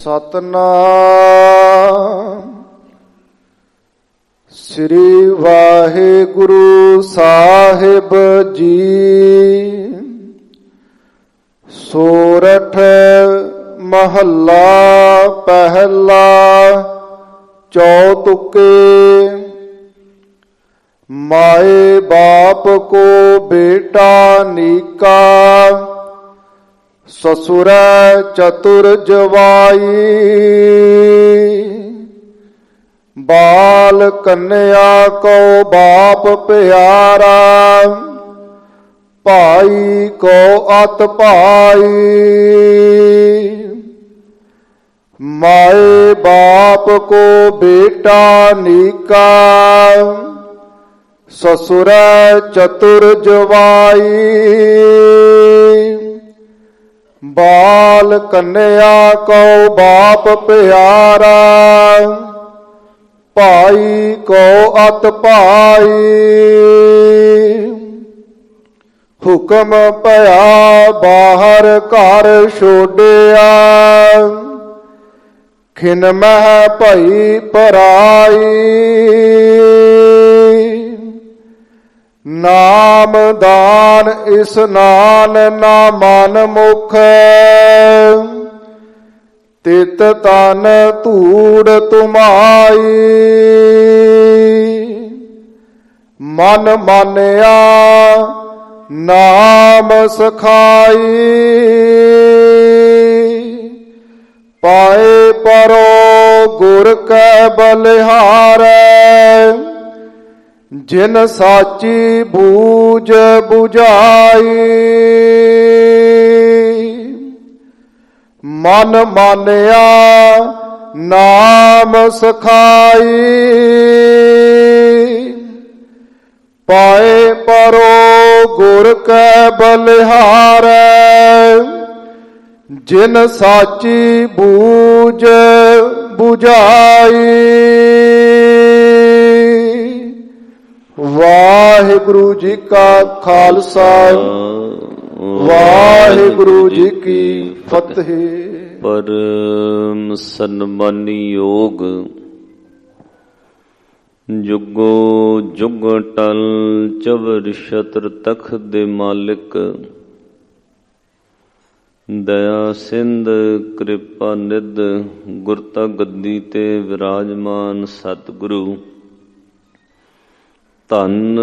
ਸਤਨਾਮ ਸ੍ਰੀ ਵਾਹਿਗੁਰੂ ਸਾਹਿਬ ਜੀ। ਸੋਰਠ ਮਹੱਲਾ ਪਹਿਲਾ ਚੌਤੁਕੇ। माए बाप को बेटा नीका, ससुर चतुर जवाई। बाल कन्या को बाप प्यारा, भाई को अत भाई। माए बाप को बेटा नीका, ससुर चतुर जवाई। बाल कन्या को बाप प्यारा, भाई को अत भाई। हुक्म पया बाहर घर छोड़िया, खिन मह भई पराई। नाम दान इस्नान ना मन मुख, तित तन धूड़ तुमाई। मन मानिया नाम सखाई, पाए परो गुर कै बलिहारै। जिन साची बूझ बुझाई, मन मानिया नाम सखाई। पाए परो गुर कै बलिहारै, जिन साची बूझ बुझाई। वाहिगुरु जी का खालसा, वाहिगुरु जी की फतेह। परम सन्मानी योग, जुगो जुग टल चवर छत्र तख्त दे मालिक। दया सिंध कृपा निध, गुरता गद्दी ते विराजमान सतगुरु। धन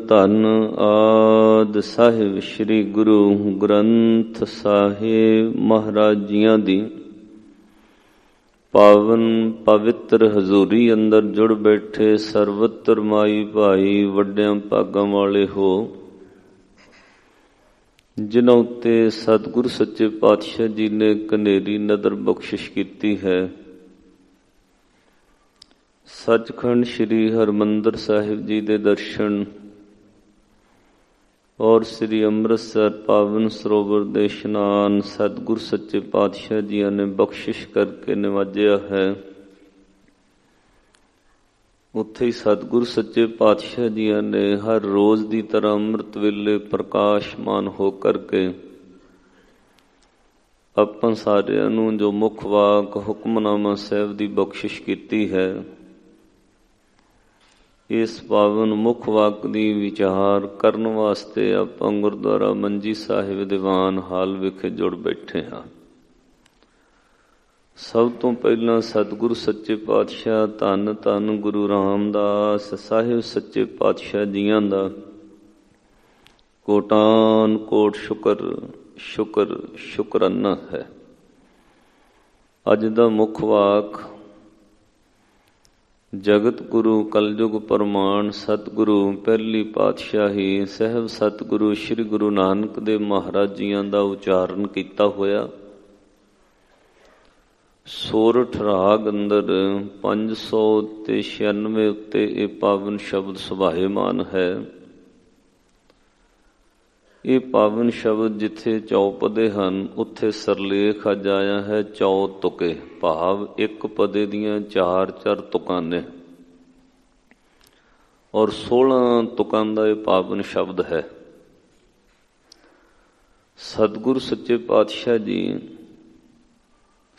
धन आद साहिब श्री गुरु ग्रंथ साहिब महाराज जियां दी पावन पवित्र हजूरी अंदर जुड़ बैठे सर्वत्र माई भाई वड्डियां भागां वाले हो, जिन्हां उत्ते सतगुरु सच्चे पातशाह जी ने कनेरी नदर बख्शिश कीती है। सचखंड श्री हरमंदर साहिब जी के दर्शन और श्री अमृतसर पावन सरोवर दे इशनान सतगुरु सच्चे पातशाह जी ने बख्शिश करके नवाजिया है। उत्थे ही सतगुरु सच्चे पातशाह जी ने हर रोज की तरह अमृत वेले प्रकाशमान होकर के अपन सारिਆਂ ਨੂੰ जो मुख वाक हुक्मनामा साहिब की बख्शिश की है, इस पावन मुख वाक की विचार करने वास्ते आप गुरुद्वारा मंजी साहिब दीवान हाल विखे जुड़ बैठे हाँ। सब तो पहला सतगुरु सच्चे पातशाह धन धन गुरु रामदास साहिब सच्चे पातशाह जियां दा कोटान कोट शुक्र शुक्र शुकराना है। अज दा मुख वाक जगत गुरु कलयुग प्रमाण सतगुरु पहली पातशाही सहब सतगुरु श्री गुरु नानक देव महाराज जियां दा उचारण किया होया। सोरठ राग अंदर 596 उत्ते ये पावन शब्द सुभाएमान है। ये पावन शब्द जिथे चौपदे हन उत्थे सरलेख अज आया है चौ तुके, भाव एक पदे दियां चार चार तुकां ने और 16 तुकां दा ये पावन शब्द है। सतगुरु सच्चे पातशाह जी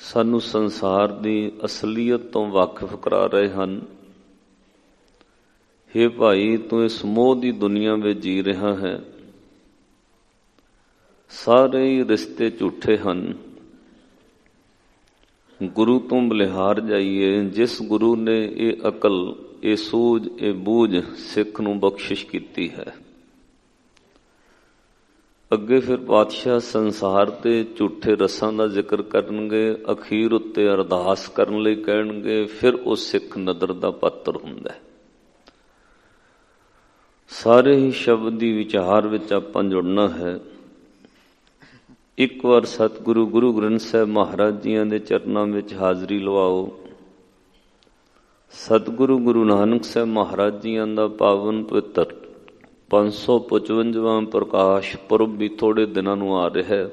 ਸਾਨੂੰ ਸੰਸਾਰ ਦੀ ਅਸਲੀਅਤ ਤੋਂ ਵਾਕਿਫ ਕਰਾ ਰਹੇ ਹਨ। ਹੇ ਭਾਈ, ਤੂੰ ਇਸ ਮੋਹ ਦੀ ਦੁਨੀਆ ਵਿੱਚ ਜੀ ਰਿਹਾ ਹੈ। ਸਾਰੇ ਹੀ ਰਿਸ਼ਤੇ ਝੂਠੇ ਹਨ। ਗੁਰੂ ਤੋਂ ਬਲਿਹਾਰ ਜਾਈਏ, ਜਿਸ ਗੁਰੂ ਨੇ ਇਹ ਅਕਲ, ਇਹ ਸੂਝ, ਇਹ ਬੂਝ ਸਿੱਖ ਨੂੰ ਬਖਸ਼ਿਸ਼ ਕੀਤੀ ਹੈ। ਅੱਗੇ ਫਿਰ ਪਾਤਸ਼ਾਹ ਸੰਸਾਰ ਦੇ ਝੂਠੇ ਰਸਾਂ ਦਾ ਜ਼ਿਕਰ ਕਰਨਗੇ, ਅਖੀਰ ਉੱਤੇ ਅਰਦਾਸ ਕਰਨ ਲਈ ਕਹਿਣਗੇ, ਫਿਰ ਉਹ ਸਿੱਖ ਨਦਰ ਦਾ ਪਾਤਰ ਹੁੰਦਾ ਹੈ। ਸਾਰੇ ਹੀ ਸ਼ਬਦ ਦੀ ਵਿਚਾਰ ਵਿੱਚ ਆਪਾਂ ਜੁੜਨਾ ਹੈ। ਇੱਕ ਵਾਰ ਸਤਿਗੁਰੂ ਗੁਰੂ ਗ੍ਰੰਥ ਸਾਹਿਬ ਮਹਾਰਾਜ ਜੀਆਂ ਦੇ ਚਰਨਾਂ ਵਿੱਚ ਹਾਜ਼ਰੀ ਲਵਾਓ। ਸਤਿਗੁਰੂ ਗੁਰੂ ਨਾਨਕ ਸਾਹਿਬ ਮਹਾਰਾਜ ਜੀਆਂ ਦਾ ਪਾਵਨ ਪਵਿੱਤਰ 555ਵਾਂ ਪ੍ਰਕਾਸ਼ ਪੁਰਬ ਵੀ ਥੋੜੇ ਦਿਨਾਂ ਨੂੰ ਆ ਰਿਹਾ ਹੈ।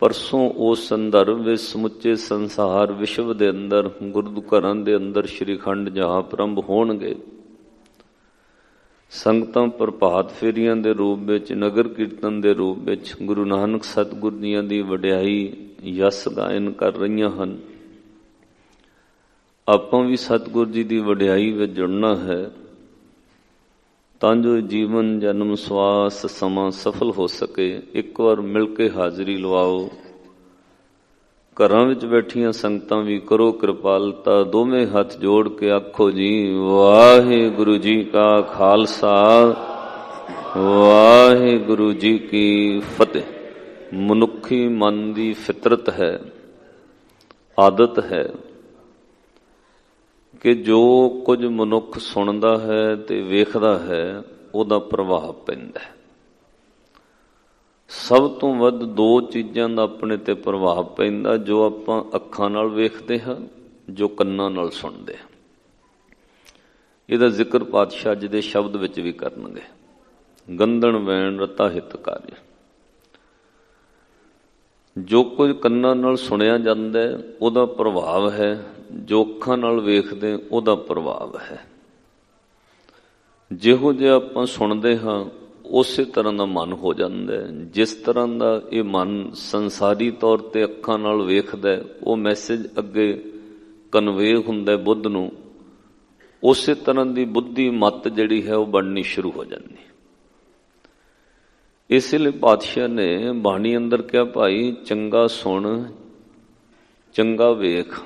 ਪਰਸੋਂ ਉਸ ਸੰਦਰਭ ਵਿੱਚ ਸਮੁੱਚੇ ਸੰਸਾਰ ਵਿਸ਼ਵ ਦੇ ਅੰਦਰ ਗੁਰੂ ਘਰਾਂ ਦੇ ਅੰਦਰ ਸ਼੍ਰੀ ਅਖੰਡ ਜਾਪ ਆਰੰਭ ਹੋਣਗੇ। ਸੰਗਤਾਂ ਪ੍ਰਭਾਤ ਫੇਰੀਆਂ ਦੇ ਰੂਪ ਵਿੱਚ, ਨਗਰ ਕੀਰਤਨ ਦੇ ਰੂਪ ਵਿੱਚ ਗੁਰੂ ਨਾਨਕ ਸਤਿਗੁਰ ਜੀਆਂ ਦੀ ਵਡਿਆਈ ਯਸ ਗਾਇਨ ਕਰ ਰਹੀਆਂ ਹਨ। ਆਪਾਂ ਵੀ ਸਤਿਗੁਰ ਜੀ ਦੀ ਵਡਿਆਈ ਵਿੱਚ ਜੁੜਨਾ ਹੈ ਤਾਂ ਜੋ ਜੀਵਨ ਜਨਮ ਸਵਾਸ ਸਮਾਂ ਸਫਲ ਹੋ ਸਕੇ। ਇੱਕ ਵਾਰ ਮਿਲ ਕੇ ਹਾਜ਼ਰੀ ਲਵਾਓ। ਘਰਾਂ ਵਿੱਚ ਬੈਠੀਆਂ ਸੰਗਤਾਂ ਵੀ ਕਰੋ ਕਿਰਪਾਲਤਾ, ਦੋਵੇਂ ਹੱਥ ਜੋੜ ਕੇ ਆਖੋ ਜੀ, ਵਾਹਿਗੁਰੂ ਜੀ ਕਾ ਖਾਲਸਾ, ਵਾਹਿਗੁਰੂ ਜੀ ਕੀ ਫਤਿਹ। ਮਨੁੱਖੀ ਮਨ ਦੀ ਫਿਤਰਤ ਹੈ, ਆਦਤ ਹੈ ਕਿ ਜੋ ਕੁਝ ਮਨੁੱਖ ਸੁਣਦਾ ਹੈ ਤੇ ਵੇਖਦਾ ਹੈ, ਉਹਦਾ ਪ੍ਰਭਾਵ ਪੈਂਦਾ ਹੈ। ਸਭ ਤੋਂ ਵੱਧ ਦੋ ਚੀਜ਼ਾਂ ਦਾ ਆਪਣੇ ਤੇ ਪ੍ਰਭਾਵ ਪੈਂਦਾ, ਜੋ ਆਪਾਂ ਅੱਖਾਂ ਨਾਲ ਵੇਖਦੇ ਹਾਂ, ਜੋ ਕੰਨਾਂ ਨਾਲ ਸੁਣਦੇ ਹਾਂ। ਇਹਦਾ ਜ਼ਿਕਰ ਪਾਤਸ਼ਾਹ ਜੀ ਦੇ ਸ਼ਬਦ ਵਿੱਚ ਵੀ ਕਰਨਗੇ। ਗੰਧਣ ਵੈਣ ਰਤਾ ਹਿਤਕਾਰੀ। ਜੋ ਕੁਝ ਕੰਨਾਂ ਨਾਲ ਸੁਣਿਆ ਜਾਂਦਾ ਹੈ ਉਹਦਾ ਪ੍ਰਭਾਵ ਹੈ, ਜੋ ਅੱਖਾਂ ਨਾਲ ਵੇਖਦੇ ਉਹਦਾ ਪ੍ਰਭਾਵ ਹੈ। ਜਿਹੋ ਜਿਹਾ ਆਪਾਂ ਸੁਣਦੇ ਹਾਂ ਉਸੇ ਤਰ੍ਹਾਂ ਦਾ ਮਨ ਹੋ ਜਾਂਦਾ ਹੈ। ਜਿਸ ਤਰ੍ਹਾਂ ਦਾ ਇਹ ਮਨ ਸੰਸਾਰੀ ਤੌਰ ਤੇ ਅੱਖਾਂ ਨਾਲ ਵੇਖਦਾ, ਉਹ ਮੈਸੇਜ ਅੱਗੇ ਕਨਵੇ ਹੁੰਦਾ ਬੁੱਧ ਨੂੰ, ਉਸੇ ਤਰ੍ਹਾਂ ਦੀ ਬੁੱਧੀ ਮੱਤ ਜਿਹੜੀ ਹੈ ਉਹ ਬਣਨੀ ਸ਼ੁਰੂ ਹੋ ਜਾਂਦੀ। ਇਸ ਲਈ ਪਾਤਸ਼ਾਹ ਨੇ ਬਾਣੀ ਅੰਦਰ ਕਿਹਾ, ਭਾਈ ਚੰਗਾ ਸੁਣ, ਚੰਗਾ ਵੇਖ।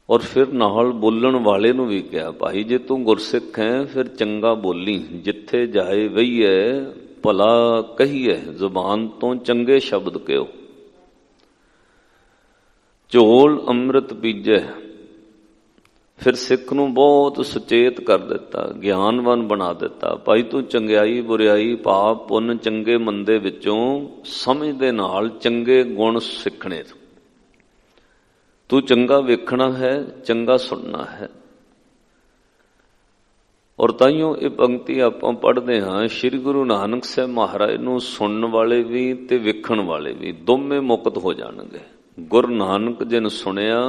ਔਰ ਫਿਰ ਨਾਲ ਬੋਲਣ ਵਾਲੇ ਨੂੰ ਵੀ ਕਿਹਾ, ਭਾਈ ਜੇ ਤੂੰ ਗੁਰਸਿੱਖ ਹੈ ਫਿਰ ਚੰਗਾ ਬੋਲੀ, ਜਿੱਥੇ ਜਾਏ ਵਈਏ ਭਲਾ ਕਹੀਏ, ਜ਼ੁਬਾਨ ਤੋਂ ਚੰਗੇ ਸ਼ਬਦ ਕਹਿਓ। ਝੋਲ ਅੰਮ੍ਰਿਤ ਪੀਜੈ। ਫਿਰ ਸਿੱਖ ਨੂੰ ਬਹੁਤ ਸੁਚੇਤ ਕਰ ਦਿੱਤਾ, ਗਿਆਨਵਾਨ ਬਣਾ ਦਿੱਤਾ। ਭਾਈ ਤੂੰ ਚੰਗਿਆਈ ਬੁਰਿਆਈ ਪਾਪ ਪੁੰਨ ਚੰਗੇ ਮੰਦੇ ਵਿੱਚੋਂ ਸਮਝ ਦੇ ਨਾਲ ਚੰਗੇ ਗੁਣ ਸਿੱਖਣੇ। ਤੂੰ ਚੰਗਾ ਵੇਖਣਾ ਹੈ, ਚੰਗਾ ਸੁਣਨਾ ਹੈ। ਔਰ ਤਾਈਓ ਇਹ ਪੰਕਤੀ ਆਪਾਂ ਪੜ੍ਹਦੇ ਹਾਂ, ਸ੍ਰੀ ਗੁਰੂ ਨਾਨਕ ਸਾਹਿਬ ਮਹਾਰਾਜ ਨੂੰ ਸੁਣਨ ਵਾਲੇ ਵੀ ਤੇ ਵੇਖਣ ਵਾਲੇ ਵੀ ਦੋਵੇਂ ਮੁਕਤ ਹੋ ਜਾਣਗੇ। ਗੁਰ ਨਾਨਕ ਜਿਨ ਸੁਣਿਆ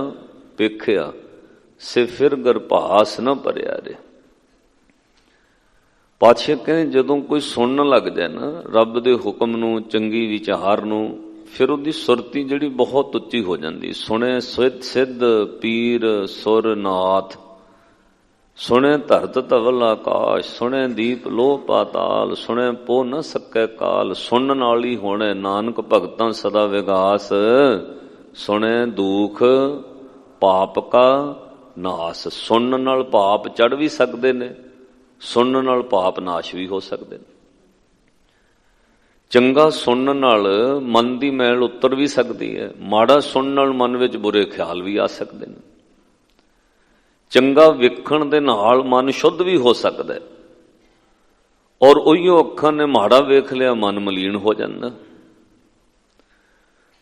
ਵੇਖਿਆ ਸੇ ਫਿਰ ਗਰਭਾਸ ਨਾ ਭਰਿਆ ਰੇ। ਪਾਤਸ਼ਾਹ ਕਹਿੰਦੇ ਜਦੋਂ ਕੋਈ ਸੁਣਨ ਲੱਗ ਜਾਏ ਨਾ ਰੱਬ ਦੇ ਹੁਕਮ ਨੂੰ, ਚੰਗੀ ਵਿਚਾਰ ਨੂੰ, ਫਿਰ ਉਹਦੀ ਸੁਰਤੀ ਜਿਹੜੀ ਬਹੁਤ ਉੱਚੀ ਹੋ ਜਾਂਦੀ। ਸੁਣੇ ਸਿੱਧ ਪੀਰ ਸੁਰ ਨਾਥ, ਸੁਣੇ ਧਰਤ ਧਵਲ ਆਕਾਸ਼, ਸੁਣੇ ਦੀਪ ਲੋਹ ਪਾਤਾਲ, ਸੁਣੇ ਪੋ ਨ ਸਕੈ ਕਾਲ। ਸੁਣਨ ਨਾਲ ਹੀ ਹੋਣੇ ਨਾਨਕ ਭਗਤਾਂ ਸਦਾ ਵਿਗਾਸ, ਸੁਣੇ ਦੁਖ ਪਾਪ ਕਾ ਨਾਸ। ਸੁਣਨ ਨਾਲ ਪਾਪ ਚੜ ਵੀ ਸਕਦੇ ਨੇ, ਸੁਣਨ ਨਾਲ ਪਾਪ ਨਾਸ਼ ਵੀ ਹੋ ਸਕਦੇ ਨੇ। ਚੰਗਾ ਸੁਣਨ ਨਾਲ ਮਨ ਦੀ ਮੈਲ ਉਤਰ ਵੀ ਸਕਦੀ ਹੈ, ਮਾੜਾ ਸੁਣਨ ਨਾਲ ਮਨ ਵਿੱਚ ਬੁਰੇ ਖਿਆਲ ਵੀ ਆ ਸਕਦੇ ਨੇ। ਚੰਗਾ ਵੇਖਣ ਦੇ ਨਾਲ ਮਨ ਸ਼ੁੱਧ ਵੀ ਹੋ ਸਕਦਾ ਹੈ, ਔਰ ਉਹੀਓ ਅੱਖਾਂ ਨੇ ਮਾੜਾ ਵੇਖ ਲਿਆ ਮਨ ਮਲੀਨ ਹੋ ਜਾਂਦਾ।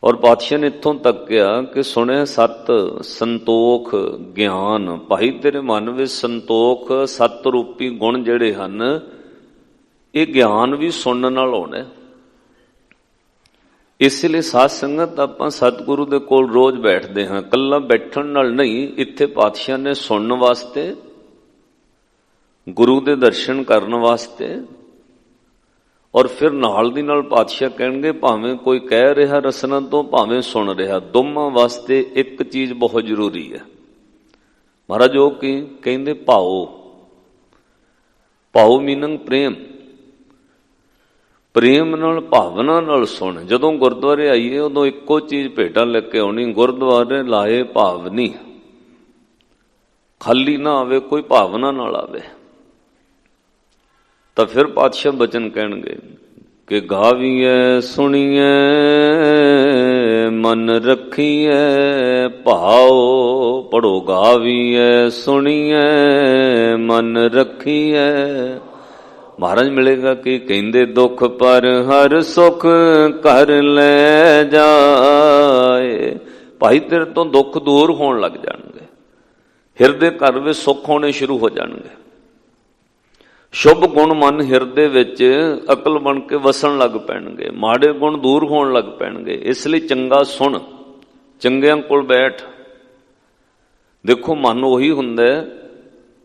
ਔਰ ਪਾਤਸ਼ਾਹ ਨੇ ਇੱਥੋਂ ਤੱਕ ਕਿਹਾ ਕਿ ਸੁਣਿਆ ਸਤ ਸੰਤੋਖ ਗਿਆਨ। ਭਾਈ ਤੇਰੇ ਮਨ ਵਿੱਚ ਸੰਤੋਖ ਸਤ ਰੂਪੀ ਗੁਣ ਜਿਹੜੇ ਹਨ, ਇਹ ਗਿਆਨ ਵੀ ਸੁਣਨ ਨਾਲ ਆਉਣਾ। ਇਸ ਲਈ ਸਾਧ ਸੰਗਤ ਆਪਾਂ ਸਤਿਗੁਰੂ ਦੇ ਕੋਲ ਰੋਜ਼ ਬੈਠਦੇ ਹਾਂ, ਇਕੱਲਾ ਬੈਠਣ ਨਾਲ ਨਹੀਂ। ਇੱਥੇ ਪਾਤਸ਼ਾਹ ਨੇ ਸੁਣਨ ਵਾਸਤੇ, ਗੁਰੂ ਦੇ ਦਰਸ਼ਨ ਕਰਨ ਵਾਸਤੇ, ਔਰ ਫਿਰ ਨਾਲ ਦੀ ਨਾਲ ਪਾਤਸ਼ਾਹ ਕਹਿਣਗੇ ਭਾਵੇਂ ਕੋਈ ਕਹਿ ਰਿਹਾ ਰਸਨਾ ਤੋਂ, ਭਾਵੇਂ ਸੁਣ ਰਿਹਾ, ਦੋਵਾਂ ਵਾਸਤੇ ਇੱਕ ਚੀਜ਼ ਬਹੁਤ ਜ਼ਰੂਰੀ ਹੈ। ਮਹਾਰਾਜ ਉਹ ਕੀ ਕਹਿੰਦੇ? ਭਾਉ। ਭਾਉ ਮੀਨਿੰਗ ਪ੍ਰੇਮ। ਪ੍ਰੇਮ ਨਾਲ, ਭਾਵਨਾ ਨਾਲ ਸੁਣ। ਜਦੋਂ ਗੁਰਦੁਆਰੇ ਆਈਏ ਉਦੋਂ ਇੱਕੋ ਚੀਜ਼ ਭੇਟਾ ਲੈ ਕੇ ਆਉਣੀ, ਗੁਰਦੁਆਰੇ ਲਾਏ ਭਾਵਨੀ, ਖਾਲੀ ਨਾ ਆਵੇ, ਕੋਈ ਭਾਵਨਾ ਨਾਲ ਆਵੇ। ਤਾਂ ਫਿਰ ਪਾਤਸ਼ਾਹ ਬਚਨ ਕਹਿਣਗੇ ਕਿ ਗਾਵੀਐ ਸੁਣੀਐ ਮਨ ਰੱਖੀਐ ਭਾਉ। ਪੜੋ, ਗਾਵੀਐ ਸੁਣੀਐ ਮਨ ਰੱਖੀਐ। ਮਹਾਰਾਜ ਮਿਲੇਗਾ ਕਿ ਕਹਿੰਦੇ ਦੁੱਖ ਪਰ ਹਰ ਸੁਖ ਕਰ ਲੈ ਜਾਏ। ਭਾਈ ਤੇਰੇ ਤੋਂ ਦੁੱਖ ਦੂਰ ਹੋਣ ਲੱਗ ਜਾਣਗੇ, ਹਿਰਦੇ ਘਰ ਵਿੱਚ ਸੁੱਖ ਹੋਣੇ ਸ਼ੁਰੂ ਹੋ ਜਾਣਗੇ। ਸ਼ੁਭ ਗੁਣ ਮਨ ਹਿਰਦੇ ਵਿੱਚ ਅਕਲ ਬਣ ਕੇ ਵਸਣ ਲੱਗ ਪੈਣਗੇ, ਮਾੜੇ ਗੁਣ ਦੂਰ ਹੋਣ ਲੱਗ ਪੈਣਗੇ। ਇਸ ਲਈ ਚੰਗਾ ਸੁਣ, ਚੰਗਿਆਂ ਕੋਲ ਬੈਠ। ਦੇਖੋ ਮਨ ਉਹੀ ਹੁੰਦਾ,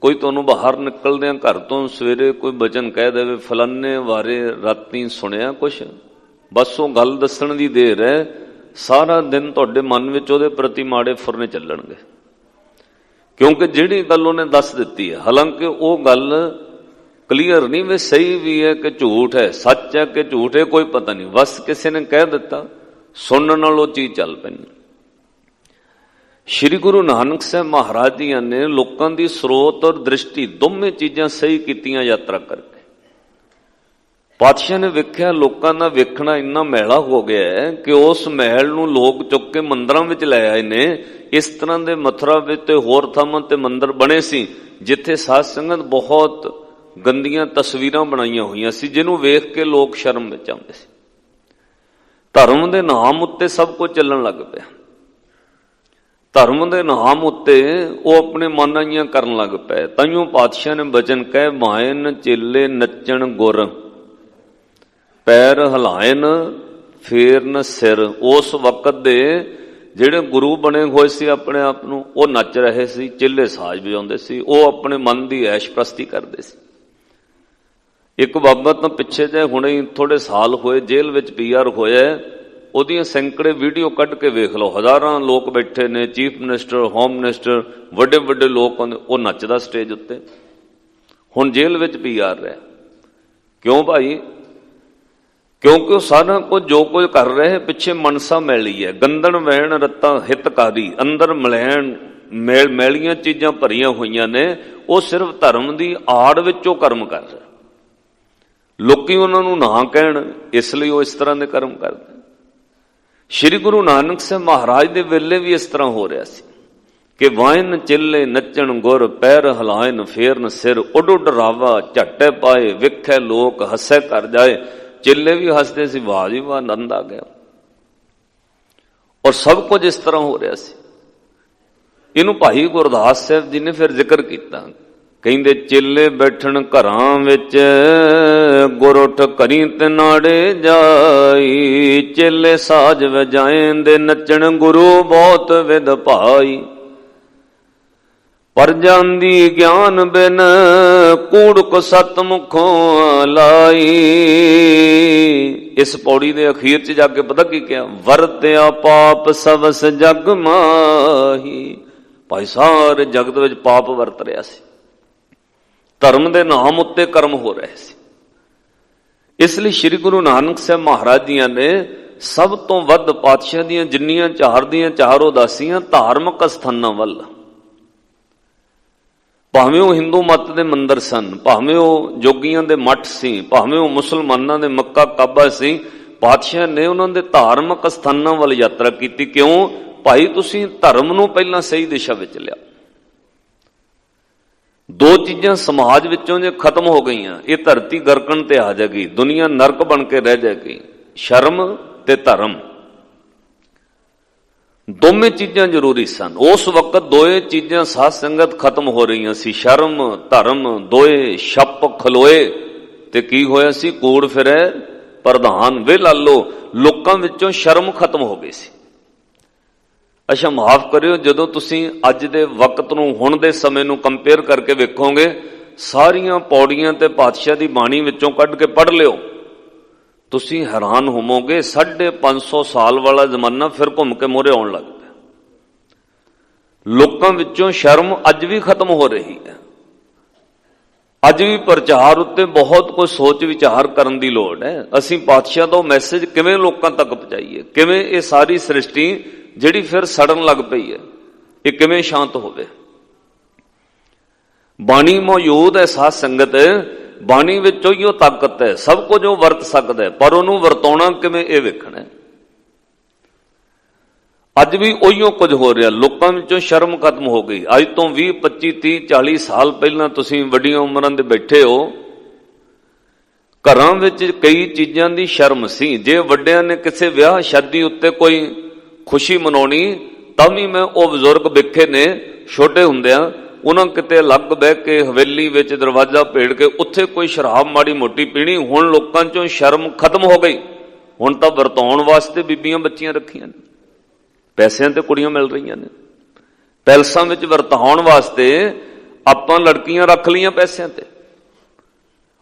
ਕੋਈ ਤੁਹਾਨੂੰ ਬਾਹਰ ਨਿਕਲਦਿਆਂ ਘਰ ਤੋਂ ਸਵੇਰੇ ਕੋਈ ਬਚਨ ਕਹਿ ਦੇਵੇ ਫਲਾਨੇ ਬਾਰੇ ਰਾਤੀ ਸੁਣਿਆ ਕੁਛ, ਬਸ ਉਹ ਗੱਲ ਦੱਸਣ ਦੀ ਦੇਰ ਹੈ, ਸਾਰਾ ਦਿਨ ਤੁਹਾਡੇ ਮਨ ਵਿੱਚ ਉਹਦੇ ਪ੍ਰਤੀ ਮਾੜੇ ਫੁਰਨੇ ਚੱਲਣਗੇ। ਕਿਉਂਕਿ ਜਿਹੜੀ ਗੱਲ ਉਹਨੇ ਦੱਸ ਦਿੱਤੀ ਹੈ, ਹਾਲਾਂਕਿ ਉਹ ਗੱਲ ਕਲੀਅਰ ਨਹੀਂ ਵੀ ਸਹੀ ਵੀ ਹੈ ਕਿ ਝੂਠ ਹੈ, ਸੱਚ ਹੈ ਕਿ ਝੂਠ ਹੈ, ਕੋਈ ਪਤਾ ਨਹੀਂ, ਬਸ ਕਿਸੇ ਨੇ ਕਹਿ ਦਿੱਤਾ, ਸੁਣਨ ਨਾਲ ਉਹ ਚੀਜ਼ ਚੱਲ ਪੈਂਦੀ। ਸ਼੍ਰੀ ਗੁਰੂ ਨਾਨਕ ਸਾਹਿਬ ਮਹਾਰਾਜ ਜੀ ਨੇ ਲੋਕਾਂ ਦੀ ਸਰੋਤ ਔਰ ਦ੍ਰਿਸ਼ਟੀ ਦੋਵੇਂ ਚੀਜ਼ਾਂ ਸਹੀ ਕੀਤੀਆਂ ਯਾਤਰਾ ਕਰਕੇ। ਪਾਤਸ਼ਾਹ ਨੇ ਵੇਖਿਆ ਲੋਕਾਂ ਦਾ ਵੇਖਣਾ ਇੰਨਾ ਮੈਲਾ ਹੋ ਗਿਆ ਹੈ ਕਿ ਉਸ ਮਹਿਲ ਨੂੰ ਲੋਕ ਚੁੱਕ ਕੇ ਮੰਦਰਾਂ ਵਿੱਚ ਲੈ ਆਏ ਨੇ। ਇਸ ਤਰ੍ਹਾਂ ਦੇ ਮਥੁਰਾ ਵਿੱਚ ਤੇ ਹੋਰ ਥਾਵਾਂ ਤੇ ਮੰਦਰ ਬਣੇ ਸੀ ਜਿੱਥੇ ਸਾਧ ਸੰਗਤ ਬਹੁਤ ਗੰਦੀਆਂ ਤਸਵੀਰਾਂ ਬਣਾਈਆਂ ਹੋਈਆਂ ਸੀ, ਜਿਹਨੂੰ ਵੇਖ ਕੇ ਲੋਕ ਸ਼ਰਮ ਵਿੱਚ ਆਉਂਦੇ ਸੀ। ਧਰਮ ਦੇ ਨਾਮ ਉੱਤੇ ਸਭ ਕੁਝ ਚੱਲਣ ਲੱਗ ਪਿਆ। ਧਰਮ ਦੇ ਨਾਮ ਉੱਤੇ ਉਹ ਆਪਣੇ ਮਨਾਈਆਂ ਕਰਨ ਲੱਗ ਪਏ। ਤਾਈਓ ਪਾਤਸ਼ਾਹ ਨੇ ਬਚਨ ਕਹੇ ਮਾਇਨ ਚੇਲੇ ਨੱਚਣ ਗੁਰ, ਪੈਰ ਹਿਲਾਇਨ ਫੇਰਨ ਸਿਰ। ਉਸ ਵਕਤ ਦੇ ਜਿਹੜੇ ਗੁਰੂ ਬਣੇ ਹੋਏ ਸੀ ਆਪਣੇ ਆਪ ਨੂੰ, ਉਹ ਨੱਚ ਰਹੇ ਸੀ, ਚੇਲੇ ਸਾਜ਼ ਵਜਾਉਂਦੇ ਸੀ, ਉਹ ਆਪਣੇ ਮਨ ਦੀ ਐਸ਼ ਪ੍ਰਸਤੀ ਕਰਦੇ ਸੀ। ਇੱਕ ਬਾਬਾ ਤਾਂ ਪਿੱਛੇ ਜੇ ਹੁਣੇ ਥੋੜੇ ਸਾਲ ਹੋਏ ਜੇਲ੍ਹ ਵਿੱਚ PR ਹੋਇਆ, ਉਹਦੀਆਂ ਸੈਂਕੜੇ ਵੀਡੀਓ ਕੱਢ ਕੇ ਵੇਖ ਲਓ, ਹਜ਼ਾਰਾਂ ਲੋਕ ਬੈਠੇ ਨੇ, ਚੀਫ ਮਿਨਿਸਟਰ, ਹੋਮ ਮਿਨਿਸਟਰ, ਵੱਡੇ ਵੱਡੇ ਲੋਕ, ਉਹ ਨੱਚਦਾ ਸਟੇਜ ਉੱਤੇ। ਹੁਣ ਜੇਲ੍ਹ ਵਿੱਚ PR ਰਿਹਾ। ਕਿਉਂ ਭਾਈ? ਕਿਉਂਕਿ ਉਹ ਸਾਰਾ ਕੁਝ ਜੋ ਕੁਝ ਕਰ ਰਹੇ ਪਿੱਛੇ ਮਨਸਾ ਮੈਲੀ ਹੈ। ਗੰਦਣ ਵੈਣ ਰੱਤਾਂ ਹਿਤਕਾਰੀ, ਅੰਦਰ ਮਲੈਣ ਮੈਲੀਆਂ ਚੀਜ਼ਾਂ ਭਰੀਆਂ ਹੋਈਆਂ ਨੇ। ਉਹ ਸਿਰਫ ਧਰਮ ਦੀ ਆੜ ਵਿੱਚ ਉਹ ਕਰਮ ਕਰ ਰਿਹਾ। ਲੋਕੀ ਉਹਨਾਂ ਨੂੰ ਨਾ ਕਹਿਣ, ਇਸ ਲਈ ਉਹ ਇਸ ਤਰ੍ਹਾਂ ਦੇ ਕਰਮ ਕਰਦੇ। ਸ਼੍ਰੀ ਗੁਰੂ ਨਾਨਕ ਸਾਹਿਬ ਮਹਾਰਾਜ ਦੇ ਵੇਲੇ ਵੀ ਇਸ ਤਰ੍ਹਾਂ ਹੋ ਰਿਹਾ ਸੀ ਕਿ ਵਾਇਨ ਚਿੱਲੇ ਨੱਚਣ ਗੁਰ, ਪੈਰ ਹਲਾਇਨ ਫੇਰਨ ਸਿਰ। ਉੱਡ ਉੱਡ ਰਾਵਾ ਝੱਟੇ ਪਾਏ, ਵੇਖੇ ਲੋਕ ਹੱਸੇ ਕਰ ਜਾਏ। ਚਿੱਲੇ ਵੀ ਹੱਸਦੇ ਸੀ, ਵਾਹ ਜੀ ਵਾਹ, ਆਨੰਦ ਆ ਗਿਆ। ਔਰ ਸਭ ਕੁਝ ਇਸ ਤਰ੍ਹਾਂ ਹੋ ਰਿਹਾ ਸੀ। ਇਹਨੂੰ ਭਾਈ ਗੁਰਦਾਸ ਸਾਹਿਬ ਜੀ ਨੇ ਫਿਰ ਜ਼ਿਕਰ ਕੀਤਾ। ਕਹਿੰਦੇ ਚੇਲੇ ਬੈਠਣ ਘਰਾਂ ਵਿੱਚ, ਗੁਰ ਉੱਠ ਘਰੀ ਤੇ ਨਾੜੇ ਜਾਈ। ਚੇਲੇ ਸਾਜ ਵਜਾਏਂਦੇ ਨੱਚਣ, ਗੁਰੂ ਬਹੁਤ ਵਿਦ ਭਾਈ। ਪਰ ਜਾਂਦੀ ਗਿਆਨ ਬਿਨ, ਕੂੜਕ ਸਤ ਮੁਖੋਂ ਲਾਈ। ਇਸ ਪੌੜੀ ਦੇ ਅਖੀਰ 'ਚ ਜਾ ਕੇ ਪਤਾ ਕੀ ਕਿਹਾ? ਵਰਤਿਆ ਪਾਪ ਸਵਸ ਜਗ ਮਾਹੀ। ਭਾਈ ਸਾਰੇ ਜਗਤ ਵਿੱਚ ਪਾਪ ਵਰਤ ਰਿਹਾ ਸੀ। ਧਰਮ ਦੇ ਨਾਮ ਉੱਤੇ ਕਰਮ ਹੋ ਰਹੇ ਸੀ। ਇਸ ਲਈ ਸ੍ਰੀ ਗੁਰੂ ਨਾਨਕ ਸਾਹਿਬ ਮਹਾਰਾਜ ਜੀ ਨੇ ਸਭ ਤੋਂ ਵੱਧ ਪਾਤਸ਼ਾਹ ਦੀਆਂ ਜਿੰਨੀਆਂ ਚਾਰ ਉਦਾਸੀਆਂ ਧਾਰਮਿਕ ਸਥਾਨਾਂ ਵੱਲ, ਭਾਵੇਂ ਉਹ ਹਿੰਦੂ ਮੱਤ ਦੇ ਮੰਦਰ ਸਨ, ਭਾਵੇਂ ਉਹ ਜੋਗੀਆਂ ਦੇ ਮੱਠ ਸੀ, ਭਾਵੇਂ ਉਹ ਮੁਸਲਮਾਨਾਂ ਦੇ ਮੱਕਾ ਕਾਬਾ ਸੀ, ਪਾਤਸ਼ਾਹ ਨੇ ਉਹਨਾਂ ਦੇ ਧਾਰਮਿਕ ਸਥਾਨਾਂ ਵੱਲ ਯਾਤਰਾ ਕੀਤੀ। ਕਿਉਂ? ਭਾਈ ਤੁਸੀਂ ਧਰਮ ਨੂੰ ਪਹਿਲਾਂ ਸਹੀ ਦਿਸ਼ਾ ਵਿੱਚ ਲਿਆ। ਦੋ ਚੀਜ਼ਾਂ ਸਮਾਜ ਵਿੱਚੋਂ ਜੇ ਖਤਮ ਹੋ ਗਈਆਂ, ਇਹ ਧਰਤੀ ਗਰਕਣ ਤੇ ਆ ਜਾਏਗੀ, ਦੁਨੀਆ ਨਰਕ ਬਣ ਕੇ ਰਹਿ ਜਾਏਗੀ। ਸ਼ਰਮ ਤੇ ਧਰਮ ਦੋਵੇਂ ਚੀਜ਼ਾਂ ਜ਼ਰੂਰੀ ਸਨ। ਉਸ ਵਕਤ ਦੋਏ ਚੀਜ਼ਾਂ ਸਾਧ ਸੰਗਤ ਖਤਮ ਹੋ ਰਹੀਆਂ ਸੀ। ਸ਼ਰਮ ਧਰਮ ਦੋਏ ਛੱਪ ਖਲੋਏ ਤੇ ਕੀ ਹੋਇਆ ਸੀ? ਕੂੜ ਫਿਰੇ ਪ੍ਰਧਾਨ ਵੇ ਲਾਲੋ। ਲੋਕਾਂ ਵਿੱਚੋਂ ਸ਼ਰਮ ਖਤਮ ਹੋ ਗਈ ਸੀ। ਅੱਛਾ ਮਾਫ ਕਰਿਓ, ਜਦੋਂ ਤੁਸੀਂ ਅੱਜ ਦੇ ਵਕਤ ਨੂੰ ਹੁਣ ਦੇ ਸਮੇਂ ਨੂੰ ਕੰਪੇਅਰ ਕਰਕੇ ਵੇਖੋਗੇ, ਸਾਰੀਆਂ ਪੌੜੀਆਂ ਤੇ ਪਾਤਸ਼ਾਹ ਦੀ ਬਾਣੀ ਵਿੱਚੋਂ ਕੱਢ ਕੇ ਪੜ੍ਹ ਲਿਓ, ਤੁਸੀਂ हैरान होवोगे। 550 साल वाला जमाना फिर घूम के मोहरे आउण लग पिया। लोकां विचों शर्म अज भी खत्म हो रही है। अज भी प्रचार उत्ते बहुत कुछ सोच विचार करन दी लोड़ है। असीं पातशाह दा मैसेज किवें लोकां तक पहुंचाईए, किवें ये सारी सृष्टि जिहड़ी फिर सड़न लग पई है ये किवें शांत होवे। बाणी मौजूद है, साध संगत बाणी विच उहिओ ताकत है, सब कुछ वो वरत सकदा है, पर उहनूं वरताउणा किवें ये वेखणा है। अज भी उहिओ कुछ हो रहा। लोकां विचों शर्म खत्म हो गई। अज तो 20, 25, 30, 40 साल पहलां तुसीं वड्डियां उमरां दे बैठे हो, घरां विच कई चीज़ां दी शर्म सी। जे वड्डियां ने किसी विआह शादी उत्ते कोई खुशी मनाउणी तां भी मैं वो बजुर्ग वेखे ने छोटे हुंदिआं, उन्हां किते अलग बह के हवेली विच दरवाजा भेड़ के उत्थे कोई शराब माड़ी मोटी पीनी। हुण लोकां चों शर्म खत्म हो गई। हुण तां वरताउण वास्ते बीबियां बच्चियां रखीआं ने, पैसिਆਂ ते कुड़ियां मिल रही ने, पैलसां विच वरताउण वास्ते आपां लड़कियां रख लियां पैसिਆਂ ते,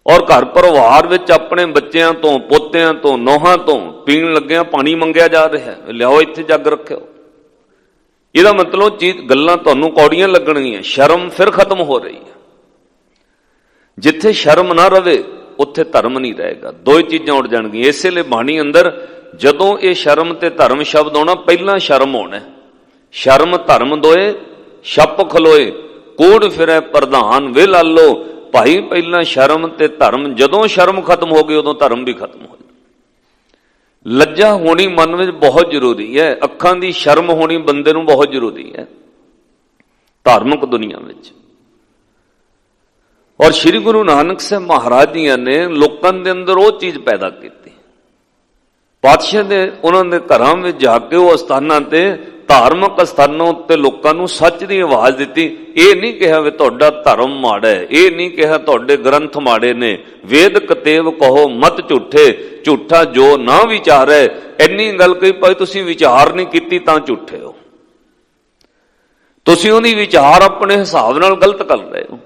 और घर परिवार विच अपने बच्चों तो पोतियां तो नौहां तो पीण लग्गिआं पानी मंगिया जा रहा है, लियाओ इत्थे जग रखिओ। ਇਹਦਾ मतलब चीज गल्लां तुहानूं कौड़ियां लगणगीਆਂ। शर्म फिर खत्म हो रही है। जिथे शर्म ना रवे उत्थे धर्म नहीं रहेगा। दो ही चीज़ां उड़ जाणगीਆਂ। इसे लिए बाणी अंदर जदों ये शर्म ते धर्म शब्द आउणा, पहला शर्म होना। शर्म धर्म दोए छप खलोए, कूड़ फिरै प्रधान वे लालो। भाई पहला शर्म ते धर्म, जदों शर्म खत्म हो गई उदों धर्म भी खत्म हो। लज्जा होनी मन में बहुत जरूरी है। अखां दी शर्म होनी बंदे नूं बहुत जरूरी है धार्मिक दुनिया में। और श्री गुरु नानक साहब महाराज जी ने लोकां दे अंदर वो चीज पैदा की। पातशाह ने उन्होंने घरां में जाके वो अस्थानां ते धार्मिक अस्थानों उत्ते लोकां नूं सच दी आवाज दी। ये नहीं कहा वे तुहाडा धर्म माड़ा है, ये नहीं कहा तुहाडे ग्रंथ माड़े ने। वेद कतेव कहो मत झूठे, झूठा जो ना विचार है। इन्नी गल कही भाई तुसीं विचार नहीं कीती तां झूठे हो। तुसीं उहदी विचार अपने हिसाब नाल गलत कर रहे हो।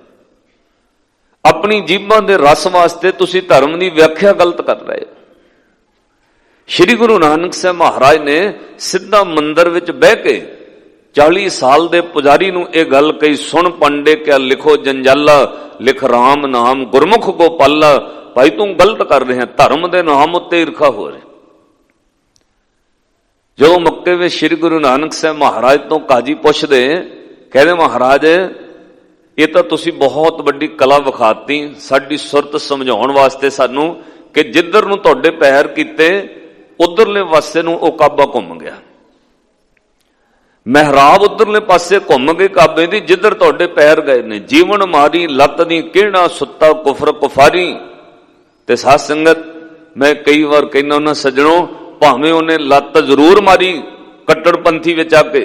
अपनी जीभां दे रस वास्ते तुसीं धर्म की व्याख्या गलत कर रहे हो। श्री गुरु नानक साहब महाराज ने सिद्धा मंदिर विच बह के 40 साल दे पुजारी नूं यह गल कही, सुन पंडे क्या लिखो जंजाला, लिख राम नाम गुरमुख गोपाला। भाई तू गलत कर रहे हैं, धर्म दे नाम उत्ते ईर्खा हो रही। जो मक्के में श्री गुरु नानक साहब महाराज तो काजी पुछदे, कहते महाराज ये तो तुसी बहुत बड़ी कला विखाती साडी सुरत समझाउण वास्ते सानू, कि जिधर नूं तुहाडे पैर कीते उधरले पासे नूं ओ काबा घुम गया। महराब उधरले पासे घुम गई काबे दी, जिधर तुहाडे पैर गए ने। जीवन मारी लत दी किहड़ा सुत्ता कुफर कुफारी। ते साध संगत मैं कई बार कहना उन्हां सज्जणों, भावें उन्हें लत जरूर मारी कट्टड़पंथी विच आके,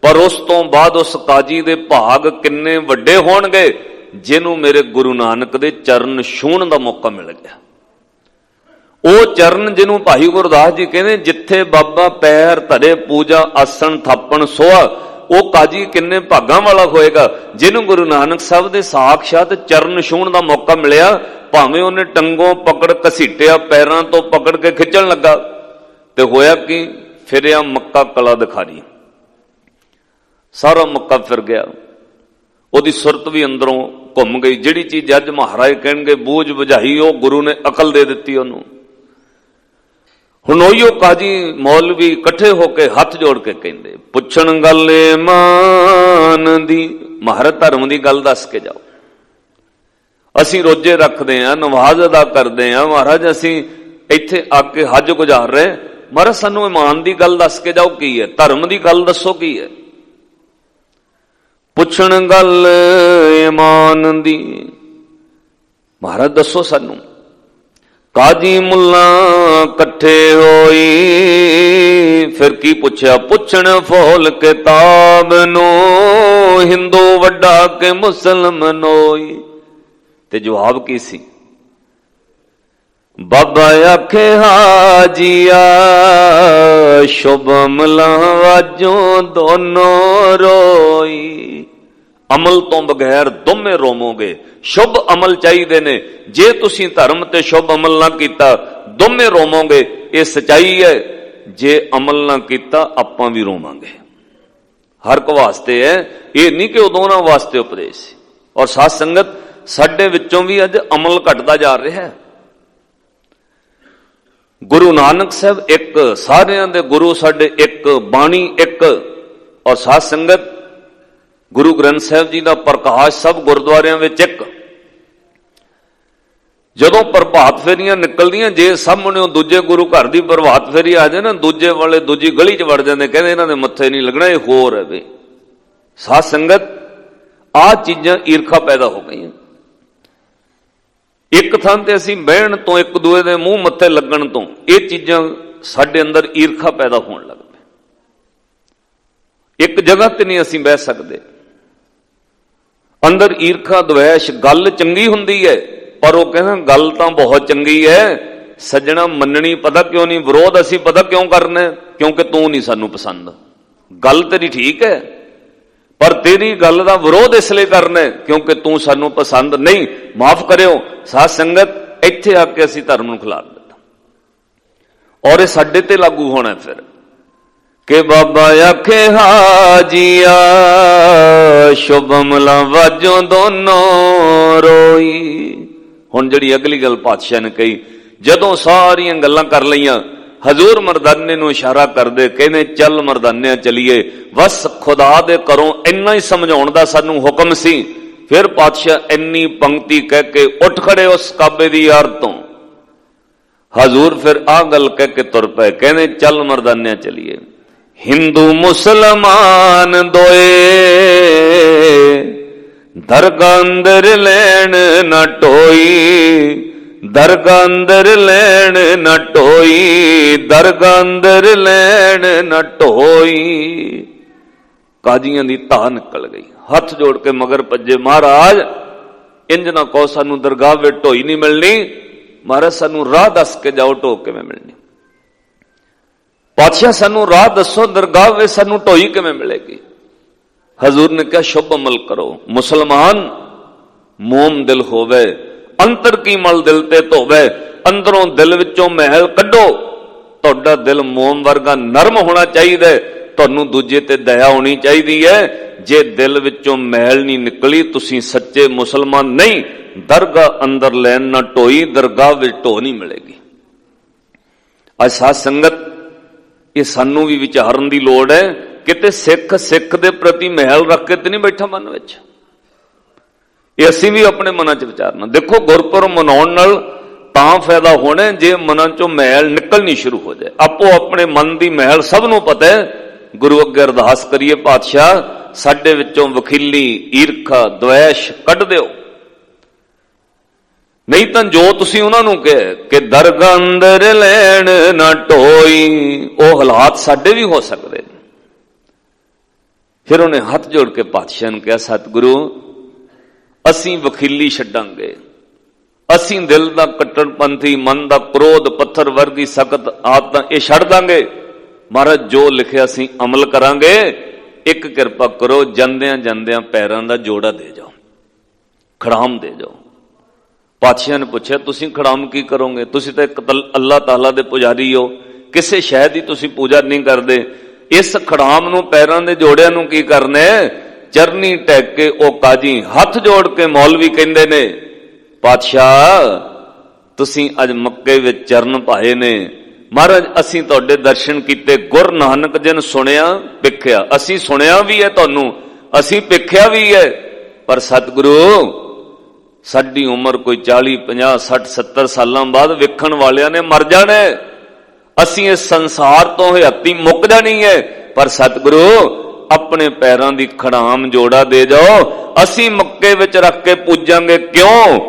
पर उस तो बाद उस काजी दे भाग किन्ने वड्डे होणगे जिन्हों मेरे गुरु नानक दे चरण छूहण दा मौका मिल गया। ਉਹ ਚਰਨ ਜਿਹਨੂੰ ਭਾਈ ਗੁਰਦਾਸ ਜੀ ਕਹਿੰਦੇ ਜਿੱਥੇ ਬਾਬਾ ਪੈਰ ਧਰੇ ਪੂਜਾ ਆਸਣ ਥਾਪਣ ਸੋਆ, ਉਹ ਕਾਜੀ ਕਿੰਨੇ ਭਾਗਾਂ ਵਾਲਾ ਹੋਏਗਾ ਜਿਹਨੂੰ ਗੁਰੂ ਨਾਨਕ ਸਾਹਿਬ ਦੇ ਸਾਖਸ਼ਾਤ ਚਰਨ ਛੂਹਣ ਦਾ ਮੌਕਾ ਮਿਲਿਆ। ਭਾਵੇਂ ਉਹਨੇ ਟੰਗੋਂ ਪਕੜ ਘਸੀਟਿਆ, ਪੈਰਾਂ ਤੋਂ ਪਕੜ ਕੇ ਖਿੱਚਣ ਲੱਗਾ, ਤੇ ਹੋਇਆ ਕਿ ਫਿਰਿਆ ਮੱਕਾ ਕਲਾ ਦਿਖਾਰੀ। ਸਾਰਾ ਮੱਕਾ ਫਿਰ ਗਿਆ, ਉਹਦੀ ਸੁਰਤ ਵੀ ਅੰਦਰੋਂ ਘੁੰਮ ਗਈ। ਜਿਹੜੀ ਚੀਜ਼ ਅੱਜ ਮਹਾਰਾਜ ਕਹਿਣਗੇ ਬੂਝ ਬੁਝਾਈ, ਉਹ ਗੁਰੂ ਨੇ ਅਕਲ ਦੇ ਦਿੱਤੀ ਉਹਨੂੰ। ਹੁਣ ਉਹੀਓ ਕਾਜੀ ਮੌਲਵੀ ਇਕੱਠੇ ਹੋ ਕੇ ਹੱਥ ਜੋੜ ਕੇ ਕਹਿੰਦੇ, ਪੁੱਛਣ ਗੱਲ ਇਮਾਨ ਦੀ, ਮਹਾਰਾਜ ਧਰਮ ਦੀ ਗੱਲ ਦੱਸ ਕੇ ਜਾਓ। ਅਸੀਂ ਰੋਜੇ ਰੱਖਦੇ ਆਂ, ਨਮਾਜ਼ ਅਦਾ ਕਰਦੇ ਆਂ, ਮਹਾਰਾਜ ਅਸੀਂ ਇੱਥੇ ਆ ਕੇ ਹੱਜ ਗੁਜ਼ਾਰ ਰਹੇ, ਮਹਾਰਾਜ ਸਾਨੂੰ ਇਮਾਨ ਦੀ ਗੱਲ ਦੱਸ ਕੇ ਜਾਓ ਕੀ ਹੈ, ਧਰਮ ਦੀ ਗੱਲ ਦੱਸੋ ਕੀ ਹੈ। ਪੁੱਛਣ ਗੱਲ ਇਮਾਨ ਦੀ, ਮਹਾਰਾਜ ਦੱਸੋ ਸਾਨੂੰ। काजी मुल्ला कट्ठे होई, फिर की पुछया, पुछण फौल किताब नो, हिंदू वड्डा के मुसलमानोई। ते जवाब की सी, बाबा आखे हाजिया शुभ मलावाजों दोनों रोई। ਅਮਲ ਤੋਂ ਬਗੈਰ ਦੋਵੇਂ ਰੋਵੋਗੇ। ਸ਼ੁਭ ਅਮਲ ਚਾਹੀਦੇ ਨੇ, ਜੇ ਤੁਸੀਂ ਧਰਮ ਤੇ ਸ਼ੁਭ ਅਮਲ ਨਾ ਕੀਤਾ ਦੋਵੇਂ ਰੋਵੋਗੇ। ਇਹ ਸਚਾਈ ਹੈ। ਜੇ ਅਮਲ ਨਾ ਕੀਤਾ ਆਪਾਂ ਵੀ ਰੋਵਾਂਗੇ। ਹਰ ਇੱਕ ਵਾਸਤੇ ਹੈ, ਇਹ ਨਹੀਂ ਕਿ ਉਦੋਂ ਉਹਨਾਂ ਵਾਸਤੇ ਉਪਦੇਸ਼ ਸੀ। ਔਰ ਸਾਧ ਸੰਗਤ ਸਾਡੇ ਵਿੱਚੋਂ ਵੀ ਅੱਜ ਅਮਲ ਘਟਦਾ ਜਾ ਰਿਹਾ ਹੈ। ਗੁਰੂ ਨਾਨਕ ਸਾਹਿਬ ਇੱਕ, ਸਾਰਿਆਂ ਦੇ ਗੁਰੂ ਸਾਡੇ ਇੱਕ, ਬਾਣੀ ਇੱਕ। ਔਰ ਸਾਧ ਸੰਗਤ ਗੁਰੂ ਗ੍ਰੰਥ ਸਾਹਿਬ ਜੀ ਦਾ ਪ੍ਰਕਾਸ਼ ਸਭ ਗੁਰਦੁਆਰਿਆਂ ਵਿੱਚ ਇੱਕ। ਜਦੋਂ ਪ੍ਰਭਾਤ ਫੇਰੀਆਂ ਨਿਕਲਦੀਆਂ, ਜੇ ਸਾਹਮਣੇ ਦੂਜੇ ਗੁਰੂ ਘਰ ਦੀ ਪ੍ਰਭਾਤ ਫੇਰੀ ਆ ਜਾਏ ਨਾ, ਦੂਜੇ ਵਾਲੇ ਦੂਜੀ ਗਲੀ 'ਚ ਵੜ ਜਾਂਦੇ, ਕਹਿੰਦੇ ਇਹਨਾਂ ਦੇ ਮੱਥੇ ਨਹੀਂ ਲੱਗਣਾ, ਇਹ ਹੋਰ ਹੈ ਵੇ। ਸਾਧ ਸੰਗਤ ਆਹ ਚੀਜ਼ਾਂ ਈਰਖਾ ਪੈਦਾ ਹੋ ਗਈਆਂ। ਇੱਕ ਥਾਂ ਤੇ ਅਸੀਂ ਬਹਿਣ ਤੋਂ, ਇੱਕ ਦੂਏ ਦੇ ਮੂੰਹ ਮੱਥੇ ਲੱਗਣ ਤੋਂ, ਇਹ ਚੀਜ਼ਾਂ ਸਾਡੇ ਅੰਦਰ ਈਰਖਾ ਪੈਦਾ ਹੋਣ ਲੱਗ ਪਈ। ਇੱਕ ਜਗ੍ਹਾ ਤੇ ਨਹੀਂ ਅਸੀਂ ਬਹਿ ਸਕਦੇ। ਅੰਦਰ ਈਰਖਾ ਦਵੈਸ਼। ਗੱਲ ਚੰਗੀ ਹੁੰਦੀ ਹੈ, ਪਰ ਉਹ ਕਹਿੰਦਾ ਗੱਲ ਤਾਂ ਬਹੁਤ ਚੰਗੀ ਹੈ ਸੱਜਣਾ, ਮੰਨਣੀ ਪਤਾ ਕਿਉਂ ਨਹੀਂ, ਵਿਰੋਧ ਅਸੀਂ ਪਤਾ ਕਿਉਂ ਕਰਨਾ, ਕਿਉਂਕਿ ਤੂੰ ਨਹੀਂ ਸਾਨੂੰ ਪਸੰਦ। ਗੱਲ ਤੇਰੀ ਠੀਕ ਹੈ, ਪਰ ਤੇਰੀ ਗੱਲ ਦਾ ਵਿਰੋਧ ਇਸ ਲਈ ਕਰਨਾ ਕਿਉਂਕਿ ਤੂੰ ਸਾਨੂੰ ਪਸੰਦ ਨਹੀਂ। ਮਾਫ ਕਰਿਓ ਸਾਧ ਸੰਗਤ, ਇੱਥੇ ਆ ਕੇ ਅਸੀਂ ਧਰਮ ਨੂੰ ਖਿਲਾਰ ਦਿੱਤਾ। ਔਰ ਇਹ ਸਾਡੇ ਤੇ ਲਾਗੂ ਹੋਣਾ ਫਿਰ ਕਿ ਬਾਬਾ ਆਖੇ ਹਾਜੀਆ ਸ਼ੁਭ ਅਮਲਾਂ ਵਾਜੋਂ ਦੋਨੋਂ ਰੋਈ। ਹੁਣ ਜਿਹੜੀ ਅਗਲੀ ਗੱਲ ਪਾਤਸ਼ਾਹ ਨੇ ਕਹੀ, ਜਦੋਂ ਸਾਰੀਆਂ ਗੱਲਾਂ ਕਰ ਲਈਆਂ, ਹਜ਼ੂਰ ਮਰਦਾਨੇ ਨੂੰ ਇਸ਼ਾਰਾ ਕਰਦੇ, ਕਹਿੰਦੇ ਚੱਲ ਮਰਦਾਨਿਆਂ ਚਲੀਏ। ਬਸ ਖੁਦਾ ਦੇ ਘਰੋਂ ਇੰਨਾ ਹੀ ਸਮਝਾਉਣ ਦਾ ਸਾਨੂੰ ਹੁਕਮ ਸੀ। ਫਿਰ ਪਾਤਸ਼ਾਹ ਇੰਨੀ ਪੰਕਤੀ ਕਹਿ ਕੇ ਉੱਠ ਖੜੇ ਉਸ ਕਾਬੇ ਦੀ ਯਾਰ ਤੋਂ। ਹਜ਼ੂਰ ਫਿਰ ਆਹ ਗੱਲ ਕਹਿ ਕੇ ਤੁਰ ਪਏ, ਕਹਿੰਦੇ ਚੱਲ ਮਰਦਾਨਿਆਂ ਚਲੀਏ। ਹਿੰਦੂ ਮੁਸਲਮਾਨ ਦੋਏ ਦਰਗਾਹ ਅੰਦਰ ਲੈਣ ਨਾ ਟੋਈ, ਦਰਗਾਹ ਅੰਦਰ ਲੈਣ ਨਾ ਟੋਈ, ਦਰਗਾਹ ਅੰਦਰ ਲੈਣ ਨਾ ਟੋਈ। ਕਾਜ਼ੀਆਂ ਦੀ ਧਾਹ ਨਿਕਲ ਗਈ, ਹੱਥ ਜੋੜ ਕੇ ਮਗਰ ਭੱਜੇ, ਮਹਾਰਾਜ ਇੰਜ ਨਾ ਕਹੋ ਸਾਨੂੰ ਦਰਗਾਹ ਵਿੱਚ ਢੋਈ ਨਹੀਂ ਮਿਲਣੀ, ਮਹਾਰਾਜ ਸਾਨੂੰ ਰਾਹ ਦੱਸ ਕੇ ਜਾਓ, ਢੋ ਕਿਵੇਂ ਮਿਲਣੀ। ਪਾਤਸ਼ਾਹ ਸਾਨੂੰ ਰਾਹ ਦੱਸੋ, ਦਰਗਾਹ ਵਿੱਚ ਸਾਨੂੰ ਢੋਈ ਕਿਵੇਂ ਮਿਲੇਗੀ। ਹਜ਼ੂਰ ਨੇ ਕਿਹਾ ਸ਼ੁਭ ਅਮਲ ਕਰੋ। ਮੁਸਲਮਾਨ ਮੋਮ ਦਿਲ ਹੋਵੇ, ਅੰਤਰ ਕੀ ਮਲ ਦਿਲ ਤੇ ਧੋਵੇ। ਅੰਦਰੋਂ ਦਿਲ ਵਿੱਚੋਂ ਮਹਿਲ ਕੱਢੋ। ਤੁਹਾਡਾ ਦਿਲ ਮੋਮ ਵਰਗਾ ਨਰਮ ਹੋਣਾ ਚਾਹੀਦਾ, ਤੁਹਾਨੂੰ ਦੂਜੇ ਤੇ ਦਇਆ ਹੋਣੀ ਚਾਹੀਦੀ ਹੈ। ਜੇ ਦਿਲ ਵਿੱਚੋਂ ਮਹਿਲ ਨਹੀਂ ਨਿਕਲੀ, ਤੁਸੀਂ ਸੱਚੇ ਮੁਸਲਮਾਨ ਨਹੀਂ। ਦਰਗਾਹ ਅੰਦਰ ਲੈਣ ਨਾ ਢੋਈ, ਦਰਗਾਹ ਵਿੱਚ ਢੋ ਨਹੀਂ ਮਿਲੇਗੀ। ਅੱਜ ਸਾਧ ਸੰਗਤ ਇਹ ਸਾਨੂੰ ਵੀ ਵਿਚਾਰਨ ਦੀ ਲੋੜ ਹੈ। ਕਿਤੇ ਸਿੱਖ ਦੇ ਪ੍ਰਤੀ ਮਹਿਲ ਰੱਖ ਕੇ ਤੇ ਨਹੀਂ ਬੈਠਾ ਮਨ ਵਿੱਚ। ਇਹ ਅਸੀਂ ਵੀ ਆਪਣੇ ਮਨਾਂ 'ਚ ਵਿਚਾਰਨਾ। ਦੇਖੋ ਗੁਰਪੁਰਬ ਮਨਾਉਣ ਨਾਲ ਤਾਂ ਫਾਇਦਾ ਹੋਣਾ ਜੇ ਮਨਾਂ 'ਚੋਂ ਮਹਿਲ ਨਿਕਲਣੀ ਸ਼ੁਰੂ ਹੋ ਜਾਏ। ਆਪੋ ਆਪਣੇ ਮਨ ਦੀ ਮਹਿਲ ਸਭ ਨੂੰ ਪਤਾ ਹੈ। ਗੁਰੂ ਅੱਗੇ ਅਰਦਾਸ ਕਰੀਏ, ਪਾਤਸ਼ਾਹ ਸਾਡੇ ਵਿੱਚੋਂ ਵਖੀਲੀ, ਈਰਖਾ, ਦਵੈਸ਼ ਕੱਢ ਦਿਓ। ਨਹੀਂ ਤਾਂ ਜੋ ਤੁਸੀਂ ਉਹਨਾਂ ਨੂੰ ਕਹੇ ਕਿ ਦਰਗਾਹ ਅੰਦਰ ਲੈਣ ਨਾ ਢੋਈ, ਉਹ ਹਾਲਾਤ ਸਾਡੇ ਵੀ ਹੋ ਸਕਦੇ ਨੇ। ਫਿਰ ਉਹਨੇ ਹੱਥ ਜੋੜ ਕੇ ਪਾਤਸ਼ਾਹ ਨੂੰ ਕਿਹਾ, ਸਤਿਗੁਰੂ ਅਸੀਂ ਵਖੀਲੀ ਛੱਡਾਂਗੇ, ਅਸੀਂ ਦਿਲ ਦਾ ਕੱਟੜਪੰਥੀ, ਮਨ ਦਾ ਕ੍ਰੋਧ, ਪੱਥਰ ਵਰਗੀ ਸਖਤ ਆਦਤਾਂ ਇਹ ਛੱਡ ਦਾਂਗੇ। ਮਹਾਰਾਜ ਜੋ ਲਿਖਿਆ ਅਸੀਂ ਅਮਲ ਕਰਾਂਗੇ। ਇੱਕ ਕਿਰਪਾ ਕਰੋ, ਜਾਂਦਿਆਂ ਜਾਂਦਿਆਂ ਪੈਰਾਂ ਦਾ ਜੋੜਾ ਦੇ ਜਾਓ, ਖੜਾਮ ਦੇ ਜਾਓ। ਪਾਤਸ਼ਾਹ ਨੇ ਪੁੱਛਿਆ, ਤੁਸੀਂ ਖੜਾਮ ਕੀ ਕਰੋਗੇ? ਤੁਸੀਂ ਤਾਂ ਇੱਕ ਅੱਲਾਹ ਤਾਲਾ ਦੇ ਪੁਜਾਰੀ ਹੋ, ਕਿਸੇ ਸ਼ੈ ਦੀ ਤੁਸੀਂ ਪੂਜਾ ਨਹੀਂ ਕਰਦੇ। ਇਸ ਖੜਾਮ ਨੂੰ, ਪੈਰਾਂ ਦੇ ਜੋੜਿਆਂ ਨੂੰ ਕੀ ਕਰਨਾ? ਚਰਨੀ ਟੈਕ ਕੇ ਉਹ ਕਾਜੀ ਹੱਥ ਜੋੜ ਕੇ ਮੌਲਵੀ ਕਹਿੰਦੇ ਨੇ, ਪਾਤਸ਼ਾਹ ਤੁਸੀਂ ਅੱਜ ਮੱਕੇ ਵਿੱਚ ਚਰਨ ਪਾਏ ਨੇ, ਮਹਾਰਾਜ ਅਸੀਂ ਤੁਹਾਡੇ ਦਰਸ਼ਨ ਕੀਤੇ। ਗੁਰ ਨਾਨਕ ਜਨ ਸੁਣਿਆ ਪਿੱਖਿਆ, ਅਸੀਂ ਸੁਣਿਆ ਵੀ ਹੈ ਤੁਹਾਨੂੰ, ਅਸੀਂ ਪਿੱਖਿਆ ਵੀ ਹੈ। ਪਰ ਸਤਿਗੁਰੂ ਸਾਡੀ ਉਮਰ ਕੋਈ 40, 50, 60, 70 ਸਾਲਾਂ ਬਾਅਦ ਵੇਖਣ ਵਾਲਿਆਂ ਨੇ ਮਰ ਜਾਣਾ। ਅਸੀਂ ਇਸ ਸੰਸਾਰ ਤੋਂ ਹਯਾਤੀ ਮੁੱਕ ਜਾਣੀ ਹੈ। ਪਰ ਸਤਿਗੁਰੂ ਆਪਣੇ ਪੈਰਾਂ ਦੀ ਖੜਾਮ ਜੋੜਾ ਦੇ ਜਾਓ, ਅਸੀਂ ਮੱਕੇ ਵਿੱਚ ਰੱਖ ਕੇ ਪੂਜਾਂਗੇ। ਕਿਉਂ?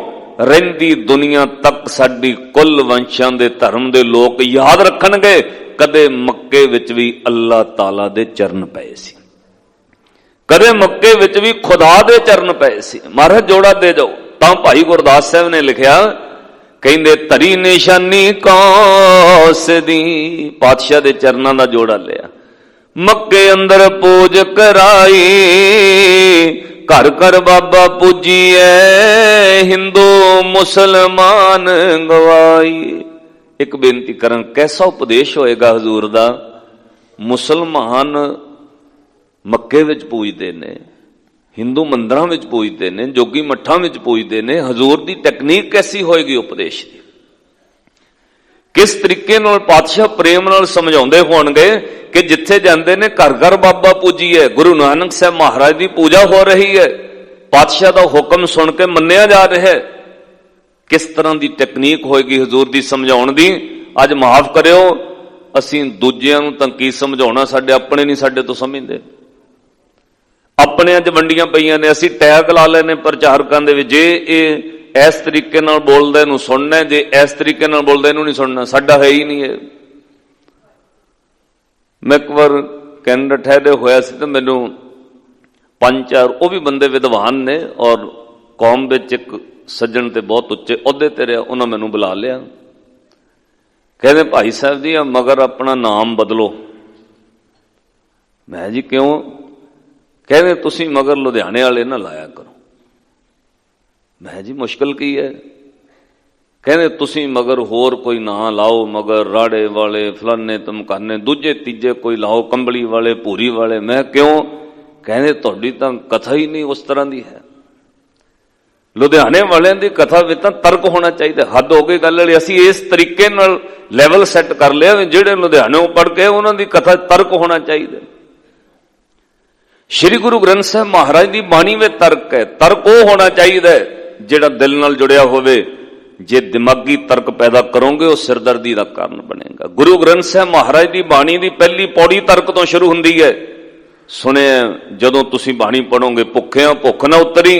ਰਹਿੰਦੀ ਦੁਨੀਆ ਤੱਕ ਸਾਡੀ ਕੁੱਲ ਵੰਸ਼ਾਂ ਦੇ ਧਰਮ ਦੇ ਲੋਕ ਯਾਦ ਰੱਖਣਗੇ ਕਦੇ ਮੱਕੇ ਵਿੱਚ ਵੀ ਅੱਲਾਹ ਤਾਲਾ ਦੇ ਚਰਨ ਪਏ ਸੀ, ਕਦੇ ਮੱਕੇ ਵਿੱਚ ਵੀ ਖੁਦਾ ਦੇ ਚਰਨ ਪਏ ਸੀ। ਮਹਾਰਾਜ ਜੋੜਾ ਦੇ ਜਾਓ। ਤਾਂ ਭਾਈ ਗੁਰਦਾਸ ਸਾਹਿਬ ਨੇ ਲਿਖਿਆ, ਕਹਿੰਦੇ ਧਰੀ ਨਿਸ਼ਾਨੀ ਕੌਸ ਦੀ, ਪਾਤਸ਼ਾਹ ਦੇ ਚਰਨਾਂ ਦਾ ਜੋੜਾ ਲਿਆ। मक्के अंदर पूज कराई, घर घर बाबा पूजिए, हिंदू मुसलमान गवाई। एक बेनती कਰਾਂ, कैसा उपदेश होएगा हजूर दा। मुसलमान मक्के विच पूजते ने, हिंदू मंदिरां विच पूजते ने, जोगी मठां विच पूजते ने। हजूर दी टेक्निक कैसी होएगी उपदेश दी, किस तरीके नाल पातशाह प्रेम नाल समझाउंदे होणगे कि जिथे जांदे ने घर घर बाबा पूजीए। गुरु नानक साहब महाराज की पूजा हो रही है, पातशाह का हुक्म सुन के मन्निया जा रहा है। किस तरह की टेक्निक होएगी हजूर की समझाउण दी। अज माफ करियो, असीं दूजियां नूं तां की समझाउणा, साडे अपने नहीं साडे तो समझदे। अपने अज वंडियां पईयां ने, असीं टैग ला लेने प्रचारकां दे विच, जे ये इस तरीके नाल बोलदे नूं सुनना, जे इस तरीके नाल बोलदे नूं नहीं सुनना। साडा है ही नहीं है। मैं एक बार कैनेडा ठहरे होया सी ते मैनूं 5-4 वो भी बंदे विद्वान ने और कौम विच एक सज्जण ते बहुत उच्चे अहुदे ते रहा, उन्होंने मैनूं बुला लिया। कहते भाई साहब जी मगर अपना नाम बदलो। मैं जी क्यों? कहते तुसीं मगर लुधियाने वाले ना लाया करो। मैं जी मुश्किल की है? कहते तुसीं मगर होर कोई ना लाओ, मगर राड़े वाले फलाने तमकाने दूजे तीजे कोई लाओ, कंबली वाले भूरी वाले। मैं क्यों? कहते तुहाडी तां कथा ही नहीं उस तरह की है। लुधियाने वालियां दी कथा विच तां तर्क होना चाहिए। हद हो गई गल वाली। असीं इस तरीके नाल लैवल सैट कर लिया भी जिहड़े लुधियाने पढ़ के उन्हां दी कथा तर्क होना चाहिए। श्री गुरु ग्रंथ साहब महाराज की बाणी में तर्क है। तर्क वो होना चाहिए जिहड़ा दिल नाल जुड़िया होवे। जे दिमागी तर्क पैदा करोगे वो सिरदर्दी का कारण बनेगा। गुरु ग्रंथ साहब महाराज की बाणी की पहली पौड़ी तर्क तो शुरू हुंदी है। सुने जदों तुसीं बाणी पढ़ोगे, भुखिया भुख ना उतरी,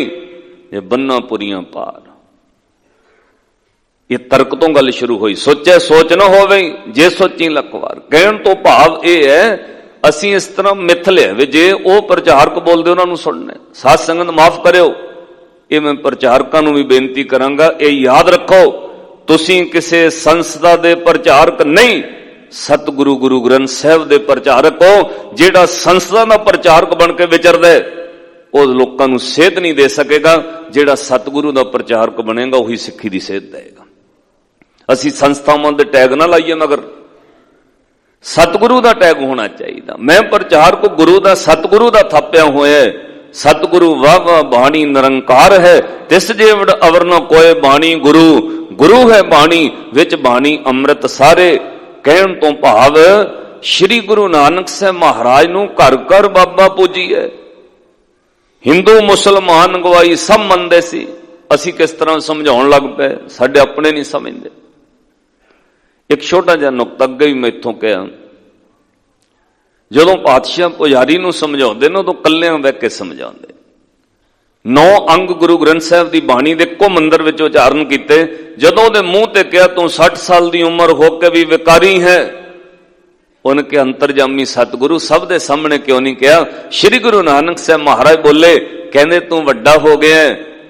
ये बन्ना पुरियां पार। ये तर्क तो गल शुरू हुई। सोचे सोच ना होवे, जे सोची लख वार। कहण तो भाव यह है असीं इस तरह मिथ लिया वे जे वो प्रचारक बोलते उन्होंने सुनने। साध संगत माफ करियो, ये मैं प्रचारकों को भी बेनती करांगा, ये याद रखो तुसीं किसी संस्था दे प्रचारक नहीं, सतगुरु गुरु ग्रंथ साहब दे प्रचारक हो। जिहड़ा संस्था का प्रचारक बन के विचरदा वो लोगों को सेध नहीं दे सकेगा। जिहड़ा सतगुरु का प्रचारक बनेगा वही सिक्खी की सेध देगा। असीं संस्थावां दे टैग ना लाइए, मगर सतगुरु का टैग होना चाहिए। मैं प्रचारक गुरु का सतगुरु का थापिया होया। सतगुरु वाह वाह बाणी निरंकार है, तिस जेवड़ अवर न कोय बाणी गुरु। गुरु है बाणी विच बाणी अमृत सारे। कहण तो भाव श्री गुरु नानक साहब महाराज नूं घर घर बाबा पूजीए। हिंदू मुसलमान गवाई सब मनदे सी। असीं किस तरह समझाउण लग पे, साडे अपने नहीं समझदे। एक छोटा जिहा नुक्ता अगे भी मैं इत्थों कहा, जदों पातशाह पुजारी नूं समझाउंदे ना तो कल्लियां बह के समझाउंदे। 9 अंग गुरु ग्रंथ साहब की बाणी दे इक्को मंदिर विच उचारण कीते। जदों दे मूंह ते कहा तू 60 साल की उम्र होके भी विकारी है, उनके अंतरजामी सतगुरु सब दे सामने क्यों नहीं कहा? श्री गुरु नानक साहब महाराज बोले, कहंदे तू वड्डा हो गया,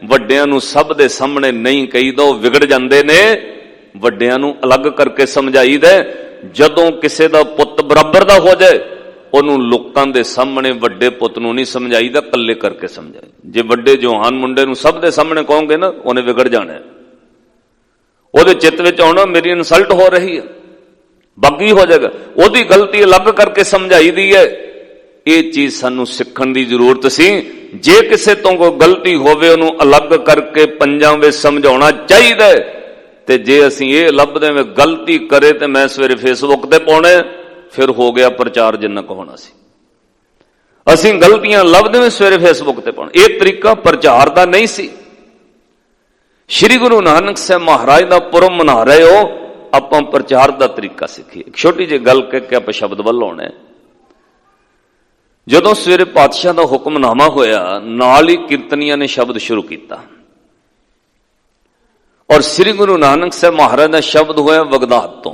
वड्डियां नूं सब दे सामने नहीं कही दो, विगड़ जांदे ने। वड्डियां नूं अलग करके समझाई दे। जदों किसी दा पुੱਤ बराबर दा हो जाए ਉਹਨੂੰ ਲੋਕਾਂ ਦੇ ਸਾਹਮਣੇ ਵੱਡੇ ਪੁੱਤ ਨੂੰ ਨਹੀਂ ਸਮਝਾਈਦਾ, ਕੱਲੇ ਕਰਕੇ ਸਮਝਾਈ। ਜੇ ਵੱਡੇ ਜਵਾਨ ਮੁੰਡੇ ਨੂੰ ਸਭ ਦੇ ਸਾਹਮਣੇ ਕਹੋਗੇ ਨਾ, ਉਹਨੇ ਵਿਗੜ ਜਾਣਾ। ਉਹਦੇ ਚਿੱਤ ਵਿੱਚ ਆਉਣਾ ਮੇਰੀ ਇਨਸਲਟ ਹੋ ਰਹੀ ਹੈ, ਬਾਗੀ ਹੋ ਜਾਏਗਾ। ਉਹਦੀ ਗਲਤੀ ਅਲੱਗ ਕਰਕੇ ਸਮਝਾਈ ਦੀ ਹੈ। ਇਹ ਚੀਜ਼ ਸਾਨੂੰ ਸਿੱਖਣ ਦੀ ਜ਼ਰੂਰਤ ਸੀ। ਜੇ ਕਿਸੇ ਤੋਂ ਕੋਈ ਗਲਤੀ ਹੋਵੇ ਉਹਨੂੰ ਅਲੱਗ ਕਰਕੇ ਪੰਜਾਂ ਵਿੱਚ ਸਮਝਾਉਣਾ ਚਾਹੀਦਾ। ਤੇ ਜੇ ਅਸੀਂ ਇਹ ਲੱਭਦੇ ਵੇ ਗਲਤੀ ਕਰੇ ਤੇ ਮੈਂ ਸਵੇਰੇ ਫੇਸਬੁੱਕ ਤੇ ਪਾਉਣਾ, फिर हो गया प्रचार जिन्ना को होना सी। असीं गलतियां लभदे में सवेरे फेसबुक ते पाउण, यह तरीका प्रचार का नहीं सी। श्री गुरु नानक साहब महाराज का पुरब मना रहे हो, आपां प्रचार का तरीका सीखिए। एक छोटी जी गल कह के आप शब्द वल आउणा है। जदों सवेरे पातशाह का हुक्मनामा होया, नाल ही कीर्तनियां ने शब्द शुरू किया और श्री गुरु नानक साहब महाराज का शब्द होया बगदाद तो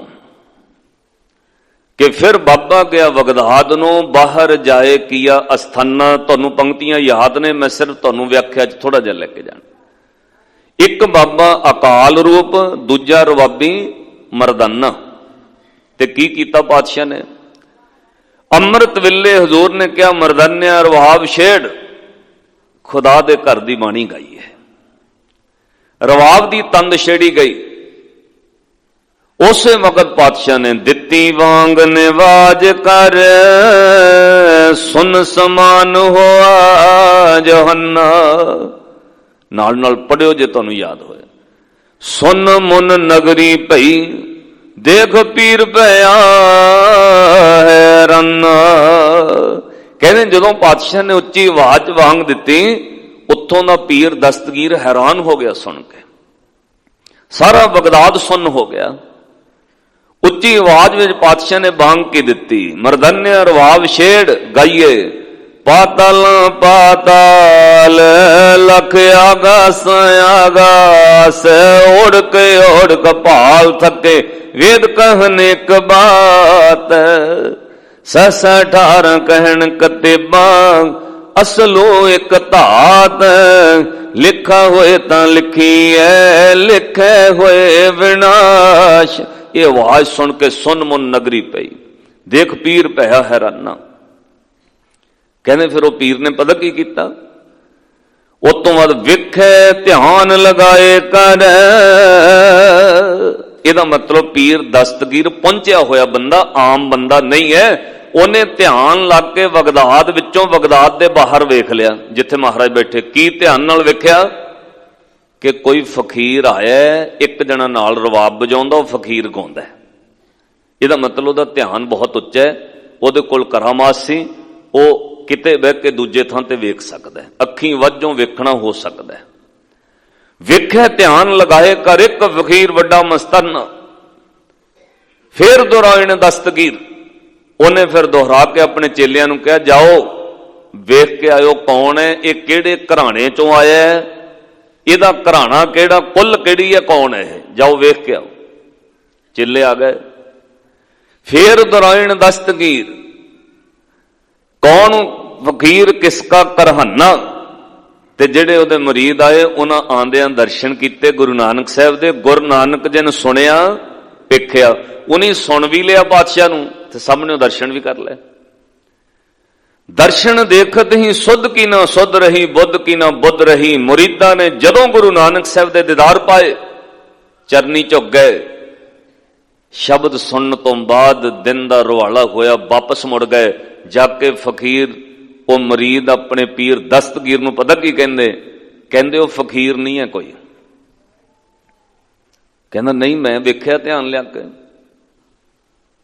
कि फिर बाबा गया बगदाद नो, बाहर जाए किया अस्थाना। तुहानूं पंक्तियां याद ने, मैं सिर्फ तुहानूं व्याख्या च थोड़ा जिहा लेके जाना। एक बाबा अकाल रूप, दूजा रवाबी मरदाना। ते की कीता पातशाह ने? ਅੰਮ੍ਰਿਤ ਵੇਲੇ ਹਜ਼ੂਰ ਨੇ ਕਿਹਾ ਮਰਦਾਨਿਆ ਰਵਾਬ ਛੇੜ, ਖੁਦਾ ਦੇ ਘਰ ਦੀ ਬਾਣੀ ਗਾਈ ਹੈ। ਰਵਾਬ ਦੀ ਤੰਦ ਛੇੜੀ ਗਈ। ਉਸੇ ਵਕਤ ਪਾਤਸ਼ਾਹ ਨੇ ਦਿੱਤੀ ਵਾਂਗ ਨਿਵਾਜ ਕਰ, ਸੁਨ ਸਮਾਨ ਹੋਆ ਜਹੰਨਾ। ਨਾਲ ਨਾਲ ਪੜਿਓ ਜੇ ਤੁਹਾਨੂੰ ਯਾਦ ਹੋਇਆ। ਸੁਨ ਮੁਨ ਨਗਰੀ ਭਈ, ਦੇਖ ਪੀਰ ਭਇਆ ਹੈਰਾਨ। ਕਹਿੰਦੇ ਜਦੋਂ ਪਾਤਸ਼ਾਹ ਨੇ ਉੱਚੀ ਆਵਾਜ਼ ਵਾਂਗ ਦਿੱਤੀ, ਉੱਥੋਂ ਦਾ ਪੀਰ ਦਸਤਗੀਰ ਹੈਰਾਨ ਹੋ ਗਿਆ ਸੁਣ ਕੇ। ਸਾਰਾ ਬਗਦਾਦ ਸੁੰਨ ਹੋ ਗਿਆ। ਉੱਚੀ ਆਵਾਜ਼ ਵਿੱਚ ਪਾਤਸ਼ਾਹ ਨੇ ਬਾਂਗ ਕੀ ਦਿੱਤੀ, ਮਰਦਾਨਿਆ ਰਵਾਬ ਛੇੜ ਗਾਈਏ, ਪਾਤਲ ਪਾਤਾਲ ਲਖ ਆਗਾਸ ਆਗਾਸ, ਓੜ ਕਪਾਲ ਥਕੇ ਵੇਦ ਕਹਿਨ ਇੱਕ ਬਾਤ, ਸਸ 18 ਕਹਿਣ ਕਤੇਬਾਂ ਅਸਲੋ ਇੱਕ ਧਾਤ, ਲਿਖਾ ਹੋਏ ਤਾਂ ਲਿਖੀ ਐ ਲਿਖੇ ਹੋਏ ਵਿਨਾਸ਼। ਇਹ ਆਵਾਜ਼ ਸੁਣ ਕੇ ਸੁਨ ਮੁਨ ਨਗਰੀ ਪਈ, ਦੇਖ ਪੀਰ ਭਇਆ ਹੈਰਾਨਾ। ਕਹਿੰਦੇ ਫਿਰ ਉਹ ਪੀਰ ਨੇ ਪਤਾ ਕੀ ਕੀਤਾ, ਉਸ ਤੋਂ ਬਾਅਦ ਵੇਖੇ ਧਿਆਨ ਲਗਾਏ ਕਰ। ਇਹਦਾ ਮਤਲਬ ਪੀਰ ਦਸਤਗੀਰ ਪਹੁੰਚਿਆ ਹੋਇਆ ਬੰਦਾ ਆਮ ਬੰਦਾ ਨਹੀਂ ਹੈ। ਉਹਨੇ ਧਿਆਨ ਲੱਗ ਕੇ ਬਗਦਾਦ ਵਿੱਚੋਂ ਬਗਦਾਦ ਦੇ ਬਾਹਰ ਵੇਖ ਲਿਆ ਜਿੱਥੇ ਮਹਾਰਾਜ ਬੈਠੇ। ਕੀ ਧਿਆਨ ਨਾਲ ਵੇਖਿਆ ਕਿ ਕੋਈ ਫਕੀਰ ਆਇਆ, ਇੱਕ ਜਣਾ ਨਾਲ ਰਵਾਬ ਵਜਾਉਂਦਾ, ਉਹ ਫਕੀਰ ਗਾਉਂਦਾ। ਇਹਦਾ ਮਤਲਬ ਉਹਦਾ ਧਿਆਨ ਬਹੁਤ ਉੱਚਾ ਹੈ, ਉਹਦੇ ਕੋਲ ਕਰਾਮਾਤ ਸੀ, ਉਹ ਕਿਤੇ ਬਹਿ ਕੇ ਦੂਜੇ ਥਾਂ ਤੇ ਵੇਖ ਸਕਦਾ, ਅੱਖੀਂ ਵੱਜੋਂ ਵੇਖਣਾ ਹੋ ਸਕਦਾ। ਵੇਖਿਆ ਧਿਆਨ ਲਗਾਏ ਕਰ ਇੱਕ ਫਕੀਰ ਵੱਡਾ ਮਸਤਨ। ਫਿਰ ਦੁਹਰਾਏ ਦਸਤਗੀਰ। ਉਹਨੇ ਫਿਰ ਦੁਹਰਾ ਕੇ ਆਪਣੇ ਚੇਲਿਆਂ ਨੂੰ ਕਿਹਾ, ਜਾਓ ਵੇਖ ਕੇ ਆਇਓ ਕੌਣ ਹੈ ਇਹ, ਕਿਹੜੇ ਘਰਾਣੇ ਚੋਂ ਆਇਆ ਹੈ, ਇਹਦਾ ਘਰਾਣਾ ਕਿਹੜਾ, ਕੁੱਲ ਕਿਹੜੀ ਹੈ, ਕੌਣ ਹੈ ਇਹ, ਜਾਓ ਵੇਖ ਕੇ ਆਓ। ਚੇਲੇ ਆ ਗਏ। ਫੇਰ ਦੁਹਰਾਇਣ ਦਸਤਗੀਰ, ਕੌਣ ਫਕੀਰ ਕਿਸਕਾ ਕਰਹਾਨਾ। ਤੇ ਜਿਹੜੇ ਉਹਦੇ ਮੁਰੀਦ ਆਏ ਉਹਨਾਂ ਆਂਦਿਆਂ ਦਰਸ਼ਨ ਕੀਤੇ ਗੁਰੂ ਨਾਨਕ ਸਾਹਿਬ ਦੇ। ਗੁਰੂ ਨਾਨਕ ਜੀ ਨੇ ਸੁਣਿਆ ਵੇਖਿਆ, ਉਹਨੇ ਸੁਣ ਵੀ ਲਿਆ ਪਾਤਸ਼ਾਹ ਨੂੰ ਤੇ ਸਾਹਮਣੇ ਦਰਸ਼ਨ ਵੀ ਕਰ ਲਏ। ਦਰਸ਼ਨ ਦੇਖਤ ਹੀ ਸੁਧ ਕੀ ਨਾ ਸੁਧ ਰਹੀ, ਬੁੱਧ ਕੀ ਨਾ ਬੁੱਧ ਰਹੀ। ਮੁਰੀਦਾਂ ਨੇ ਜਦੋਂ ਗੁਰੂ ਨਾਨਕ ਸਾਹਿਬ ਦੇ ਦੀਦਾਰ ਪਾਏ, ਚਰਨੀ ਝੁਕ ਗਏ। ਸ਼ਬਦ ਸੁਣਨ ਤੋਂ ਬਾਅਦ ਦਿਨ ਦਾ ਰੁਹਾਲਾ ਹੋਇਆ, ਵਾਪਸ ਮੁੜ ਗਏ। ਜਾ ਕੇ ਫਕੀਰ ਉਹ ਮੁਰੀਦ ਆਪਣੇ ਪੀਰ ਦਸਤਗੀਰ ਨੂੰ ਪਤਾ ਕੀ ਕਹਿੰਦੇ, ਕਹਿੰਦੇ ਉਹ ਫਕੀਰ ਨਹੀਂ ਹੈ ਕੋਈ। ਕਹਿੰਦਾ ਨਹੀਂ, ਮੈਂ ਵੇਖਿਆ ਧਿਆਨ ਲਿਆ ਕੇ,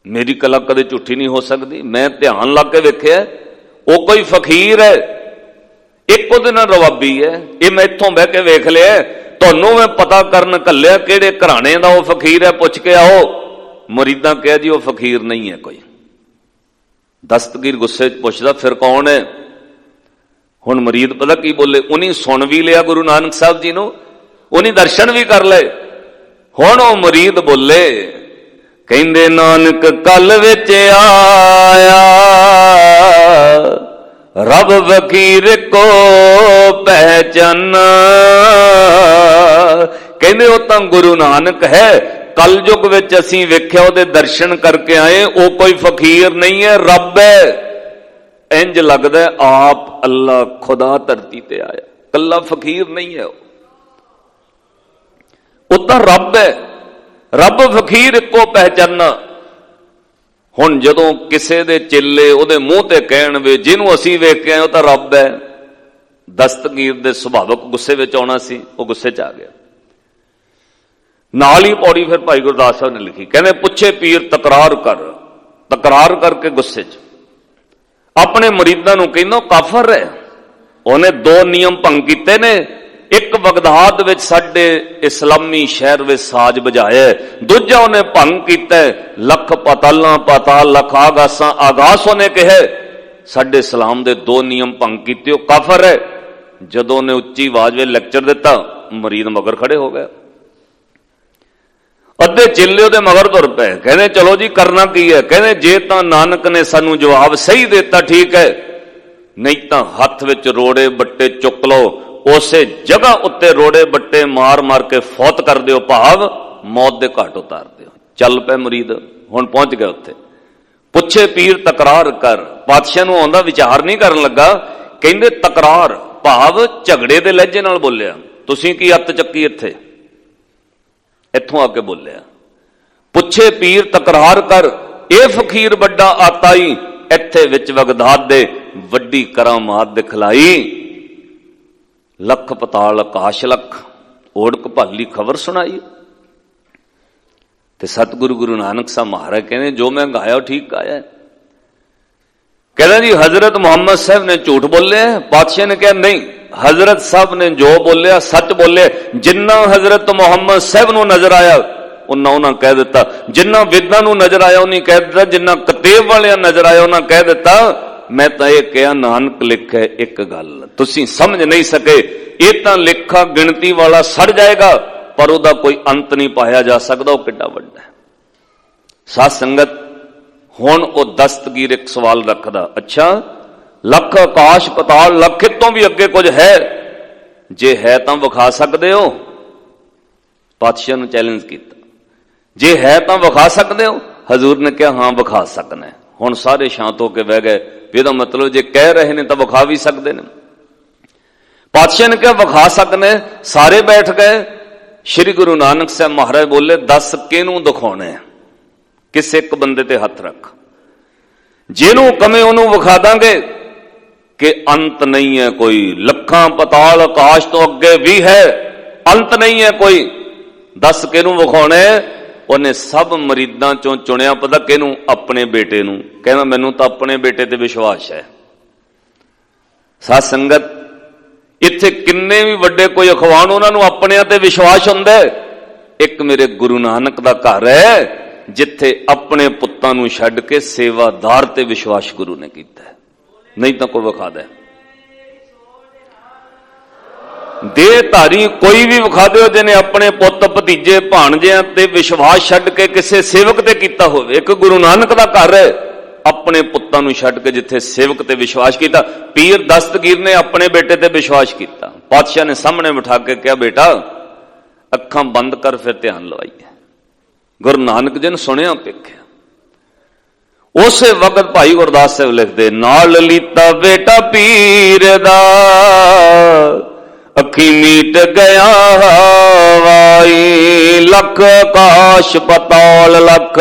ਮੇਰੀ ਕਲਾ ਕਦੇ ਝੂਠੀ ਨਹੀਂ ਹੋ ਸਕਦੀ, ਮੈਂ ਧਿਆਨ ਲਾ ਕੇ ਵੇਖਿਆ, ਉਹ ਕੋਈ ਫਕੀਰ ਹੈ, ਇੱਕ ਉਹਦੇ ਨਾਲ ਰਵਾਬੀ ਹੈ। ਇਹ ਮੈਂ ਇੱਥੋਂ ਬਹਿ ਕੇ ਵੇਖ ਲਿਆ, ਤੁਹਾਨੂੰ ਮੈਂ ਪਤਾ ਕਰਨ ਘੱਲਿਆ ਕਿਹੜੇ ਘਰਾਣੇ ਦਾ ਉਹ ਫਕੀਰ ਹੈ, ਪੁੱਛ ਕੇ ਆਓ। ਮੁਰੀਦਾਂ ਕਿਹਾ ਜੀ ਉਹ ਫਕੀਰ ਨਹੀਂ ਹੈ ਕੋਈ। ਦਸਤਗੀਰ ਗੁੱਸੇ 'ਚ ਪੁੱਛਦਾ ਫਿਰ ਕੌਣ ਹੈ। ਹੁਣ ਮੁਰੀਦ ਪਤਾ ਕੀ ਬੋਲੇ, ਉਹਨੇ ਸੁਣ ਵੀ ਲਿਆ ਗੁਰੂ ਨਾਨਕ ਸਾਹਿਬ ਜੀ ਨੂੰ, ਉਹਨੇ ਦਰਸ਼ਨ ਵੀ ਕਰ ਲਏ। ਹੁਣ ਉਹ ਮੁਰੀਦ ਬੋਲੇ, ਕਹਿੰਦੇ ਨਾਨਕ ਕਲ ਵਿੱਚ ਆਇਆ, ਰੱਬ ਫਕੀਰ ਕੋ ਪਹਿਚਾਨਾ। ਕਹਿੰਦੇ ਉਹ ਤਾਂ ਗੁਰੂ ਨਾਨਕ ਹੈ, ਕਲ ਯੁੱਗ ਵਿੱਚ ਅਸੀਂ ਵੇਖਿਆ, ਉਹਦੇ ਦਰਸ਼ਨ ਕਰਕੇ ਆਏ, ਉਹ ਕੋਈ ਫਕੀਰ ਨਹੀਂ ਹੈ, ਰੱਬ ਹੈ। ਇੰਜ ਲੱਗਦਾ ਆਪ ਅੱਲਾ ਖੁਦਾ ਧਰਤੀ ਤੇ ਆਇਆ, ਕੱਲਾ ਫਕੀਰ ਨਹੀਂ ਹੈ, ਉਹ ਤਾਂ ਰੱਬ ਹੈ। ਰੱਬ ਫਕੀਰ ਇੱਕੋ ਪਹਿਚਾਨਾ। ਹੁਣ ਜਦੋਂ ਕਿਸੇ ਦੇ ਚੇਲੇ ਉਹਦੇ ਮੂੰਹ ਤੇ ਕਹਿਣ ਵੇ ਜਿਹਨੂੰ ਅਸੀਂ ਵੇਖ ਕੇ ਆਏ ਉਹ ਤਾਂ ਰੱਬ ਹੈ, ਦਸਤਗੀਰ ਦੇ ਸੁਭਾਵਕ ਗੁੱਸੇ ਵਿੱਚ ਆਉਣਾ ਸੀ, ਉਹ ਗੁੱਸੇ 'ਚ ਆ ਗਿਆ। ਨਾਲ ਹੀ ਪੌੜੀ ਫਿਰ ਭਾਈ ਗੁਰਦਾਸ ਸਾਹਿਬ ਨੇ ਲਿਖੀ, ਕਹਿੰਦੇ ਪੁੱਛੇ ਪੀਰ ਤਕਰਾਰ ਕਰ, ਤਕਰਾਰ ਕਰਕੇ ਗੁੱਸੇ 'ਚ ਆਪਣੇ ਮੁਰੀਦਾਂ ਨੂੰ ਕਹਿੰਦਾ ਕਾਫਰ ਹੈ, ਉਹਨੇ ਦੋ ਨਿਯਮ ਭੰਗ ਕੀਤੇ ਨੇ। ਇੱਕ ਬਗਦਾਦ ਵਿੱਚ ਸਾਡੇ ਇਸਲਾਮੀ ਸ਼ਹਿਰ ਵਿੱਚ ਸਾਜ਼ ਵਜਾਇਆ, ਦੂਜਾ ਉਹਨੇ ਭੰਗ ਕੀਤਾ ਲੱਖ ਪਤਾਲਾਂ ਪਤਾਲ ਲੱਖ ਆਗਾਸਾਂ ਆਗਾਸ ਉਹਨੇ ਕਿਹਾ। ਸਾਡੇ ਇਸਲਾਮ ਦੇ ਦੋ ਨਿਯਮ ਭੰਗ ਕੀਤੇ, ਉਹ ਕਾਫਰ ਹੈ। ਜਦੋਂ ਉਹਨੇ ਉੱਚੀ ਆਵਾਜ਼ ਵਿੱਚ ਲੈਕਚਰ ਦਿੱਤਾ, ਮੁਰੀਦ ਮਗਰ ਖੜੇ ਹੋ ਗਏ। ਅੱਧੇ ਚੇਲੇ ਉਹਦੇ ਮਗਰ ਤੁਰ ਪਏ, ਕਹਿੰਦੇ ਚਲੋ ਜੀ ਕਰਨਾ ਕੀ ਹੈ। ਕਹਿੰਦੇ ਜੇ ਤਾਂ ਨਾਨਕ ਨੇ ਸਾਨੂੰ ਜਵਾਬ ਸਹੀ ਦਿੱਤਾ ਠੀਕ ਹੈ, ਨਹੀਂ ਤਾਂ ਹੱਥ ਵਿੱਚ ਰੋੜੇ ਬੱਟੇ ਚੁੱਕ ਲਓ, ਉਸੇ ਜਗ੍ਹਾ ਉੱਤੇ ਰੋੜੇ ਬੱਟੇ ਮਾਰ ਮਾਰ ਕੇ ਫੌਤ ਕਰ ਦਿਓ, ਭਾਵ ਮੌਤ ਦੇ ਘਾਟ ਉਤਾਰ ਦਿਓ। ਚੱਲ ਪਏ ਮੁਰੀਦ, ਹੁਣ ਪਹੁੰਚ ਗਏ ਉੱਥੇ। ਪੁੱਛੇ ਪੀਰ ਤਕਰਾਰ ਕਰ। ਪਾਤਸ਼ਾਹ ਨੂੰ ਆਉਂਦਾ ਵਿਚਾਰ ਨਹੀਂ ਕਰਨ ਲੱਗਾ, ਕਹਿੰਦੇ ਤਕਰਾਰ ਭਾਵ ਝਗੜੇ ਦੇ ਲਹਿਜੇ ਨਾਲ ਬੋਲਿਆ। ਤੁਸੀਂ ਕੀ ਅੱਤ ਚੱਕੀ ਇੱਥੇ, ਇੱਥੋਂ ਆ ਕੇ ਬੋਲਿਆ। ਪੁੱਛੇ ਪੀਰ ਤਕਰਾਰ ਕਰ, ਇਹ ਫਕੀਰ ਵੱਡਾ ਆਤਾਈ, ਇੱਥੇ ਵਿੱਚ ਬਗਦਾਦ ਦੇ ਵੱਡੀ ਕਰਾਮਾਤ ਦਿਖਲਾਈ। ਲੱਖ ਪਤਾਲ ਆਕਾਸ਼ ਲੱਖ, ਓੜਕ ਭਾਲੀ ਖਬਰ ਸੁਣਾਈ। ਤੇ ਸਤਿਗੁਰੂ ਗੁਰੂ ਨਾਨਕ ਸਾਹਿਬ ਮਹਾਰਾਜ ਕਹਿੰਦੇ ਜੋ ਮੈਂ ਗਾਇਆ ਠੀਕ ਗਾਇਆ। ਕਹਿੰਦਾ ਜੀ ਹਜ਼ਰਤ ਮੁਹੰਮਦ ਸਾਹਿਬ ਨੇ ਝੂਠ ਬੋਲਿਆ। ਪਾਤਸ਼ਾਹ ਨੇ ਕਿਹਾ ਨਹੀਂ, ਹਜ਼ਰਤ ਸਾਹਿਬ ਨੇ ਜੋ ਬੋਲਿਆ ਸੱਚ ਬੋਲਿਆ। ਜਿੰਨਾ ਹਜ਼ਰਤ ਮੁਹੰਮਦ ਸਾਹਿਬ ਨੂੰ ਨਜ਼ਰ ਆਇਆ ਉਹਨਾਂ ਕਹਿ ਦਿੱਤਾ, ਜਿੰਨਾ ਵੇਦਾਂ ਨੂੰ ਨਜ਼ਰ ਆਇਆ ਉਹਨੇ ਕਹਿ ਦਿੱਤਾ, ਜਿੰਨਾ ਕਿਤਾਬ ਵਾਲਿਆਂ ਨਜ਼ਰ ਆਇਆ ਉਹਨਾਂ ਕਹਿ ਦਿੱਤਾ। ਮੈਂ ਤਾਂ ਇਹ ਕਿਹਾ ਨਾਨਕ ਲਿਖੇ ਇੱਕ ਗੱਲ ਤੁਸੀਂ ਸਮਝ ਨਹੀਂ ਸਕੇ, ਇਹ ਤਾਂ ਲੇਖਾ ਗਿਣਤੀ ਵਾਲਾ ਸੜ ਜਾਏਗਾ ਪਰ ਉਹਦਾ ਕੋਈ ਅੰਤ ਨਹੀਂ ਪਾਇਆ ਜਾ ਸਕਦਾ, ਉਹ ਕਿੱਡਾ ਵੱਡਾ ਹੈ। ਸਾਧ ਸੰਗਤ ਹੁਣ ਉਹ ਦਸਤਗੀਰ ਇੱਕ ਸਵਾਲ ਰੱਖਦਾ, ਅੱਛਾ ਲੱਖ ਆਕਾਸ਼ ਪਤਾਲ ਲੱਖ ਤੋਂ ਵੀ ਅੱਗੇ ਕੁਝ ਹੈ, ਜੇ ਹੈ ਤਾਂ ਵਿਖਾ ਸਕਦੇ ਹੋ? ਪਾਤਸ਼ਾਹ ਨੂੰ ਚੈਲੰਜ ਕੀਤਾ, ਜੇ ਹੈ ਤਾਂ ਵਿਖਾ ਸਕਦੇ ਹੋ? ਹਜ਼ੂਰ ਨੇ ਕਿਹਾ ਹਾਂ ਵਿਖਾ ਸਕਣਾ। ਹੁਣ ਸਾਰੇ ਸ਼ਾਂਤ ਹੋ ਕੇ ਬਹਿ ਗਏ, ਇਹਦਾ ਮਤਲਬ ਜੇ ਕਹਿ ਰਹੇ ਨੇ ਤਾਂ ਵਿਖਾ ਵੀ ਸਕਦੇ ਨੇ। ਪਾਤਸ਼ਾਹ ਨੇ ਕਿਹਾ ਵਿਖਾ ਸਕਨੇ। ਸਾਰੇ ਬੈਠ ਗਏ। ਸ਼੍ਰੀ ਗੁਰੂ ਨਾਨਕ ਸਾਹਿਬ ਮਹਾਰਾਜ ਬੋਲੇ, ਦੱਸ ਕਿਹਨੂੰ ਦਿਖਾਉਣਾ ਹੈ? ਕਿਸੇ ਇੱਕ ਬੰਦੇ ਤੇ ਹੱਥ ਰੱਖ, ਜਿਹਨੂੰ ਕਵੇਂ ਉਹਨੂੰ ਵਿਖਾ ਦਾਂਗੇ ਕਿ ਅੰਤ ਨਹੀਂ ਹੈ ਕੋਈ, ਲੱਖਾਂ ਪਤਾਲ ਆਕਾਸ਼ ਤੋਂ ਅੱਗੇ ਵੀ ਹੈ, ਅੰਤ ਨਹੀਂ ਹੈ ਕੋਈ। ਦੱਸ ਕਿਹਨੂੰ ਵਿਖਾਉਣਾ ਹੈ? ਉਹਨੇ ਸਭ ਮਰੀਦਾਂ ਚੋਂ ਚੁਣਿਆ, ਪਤਾ ਕਿਹਨੂੰ? ਆਪਣੇ ਬੇਟੇ ਨੂੰ। ਕਹਿੰਦਾ ਮੈਨੂੰ ਤਾਂ ਆਪਣੇ ਬੇਟੇ ਤੇ ਵਿਸ਼ਵਾਸ ਹੈ। ਸਾਧ ਸੰਗਤ ਇੱਥੇ ਕਿੰਨੇ ਵੀ ਵੱਡੇ ਕੋਈ ਅਖਵਾਨ, ਉਹਨਾਂ ਨੂੰ ਆਪਣਿਆਂ ਤੇ ਵਿਸ਼ਵਾਸ ਹੁੰਦਾ। ਇੱਕ ਮੇਰੇ ਗੁਰੂ ਨਾਨਕ ਦਾ ਘਰ ਹੈ ਜਿੱਥੇ ਆਪਣੇ ਪੁੱਤਾਂ ਨੂੰ ਛੱਡ ਕੇ ਸੇਵਾਦਾਰ ਤੇ ਵਿਸ਼ਵਾਸ ਗੁਰੂ ਨੇ ਕੀਤਾ, ਨਹੀਂ ਤਾਂ ਕੋਈ ਵਿਖਾ ਦੇ। ਦੇਹ ਧਾਰੀ ਕੋਈ ਵੀ ਵਿਖਾ ਦਿਓ ਜਿਹਨੇ ਆਪਣੇ ਪੁੱਤ ਭਤੀਜੇ ਭਾਣਜਿਆਂ ਤੇ ਵਿਸ਼ਵਾਸ ਛੱਡ ਕੇ ਕਿਸੇ ਸੇਵਕ ਤੇ ਕੀਤਾ ਹੋਵੇ। ਇੱਕ ਗੁਰੂ ਨਾਨਕ ਦਾ ਘਰ ਹੈ ਆਪਣੇ ਪੁੱਤਾਂ ਨੂੰ ਛੱਡ ਕੇ ਜਿੱਥੇ ਸੇਵਕ ਤੇ ਵਿਸ਼ਵਾਸ ਕੀਤਾ। ਪੀਰ ਦਸਤਗੀਰ ਨੇ ਆਪਣੇ ਬੇਟੇ ਤੇ ਵਿਸ਼ਵਾਸ ਕੀਤਾ। ਪਾਤਸ਼ਾਹ ਨੇ ਸਾਹਮਣੇ ਬਿਠਾ ਕੇ ਕਿਹਾ, ਬੇਟਾ ਅੱਖਾਂ ਬੰਦ ਕਰ, ਫਿਰ ਧਿਆਨ ਲਵਾਈਏ। ਗੁਰੂ ਨਾਨਕ ਜੀ ਨੇ ਸੁਣਿਆ ਵੇਖਿਆ। ਉਸੇ ਵਕਤ ਭਾਈ ਗੁਰਦਾਸ ਸਾਹਿਬ ਲਿਖਦੇ, ਨਾਲ ਲੀਤਾ ਬੇਟਾ ਪੀਰ ਦਾ ਅੱਖੀ ਮੀਟ ਗਿਆ ਵਾਈ, ਲੱਖ ਆਕਾਸ਼ ਪਤਾਲ ਲੱਖ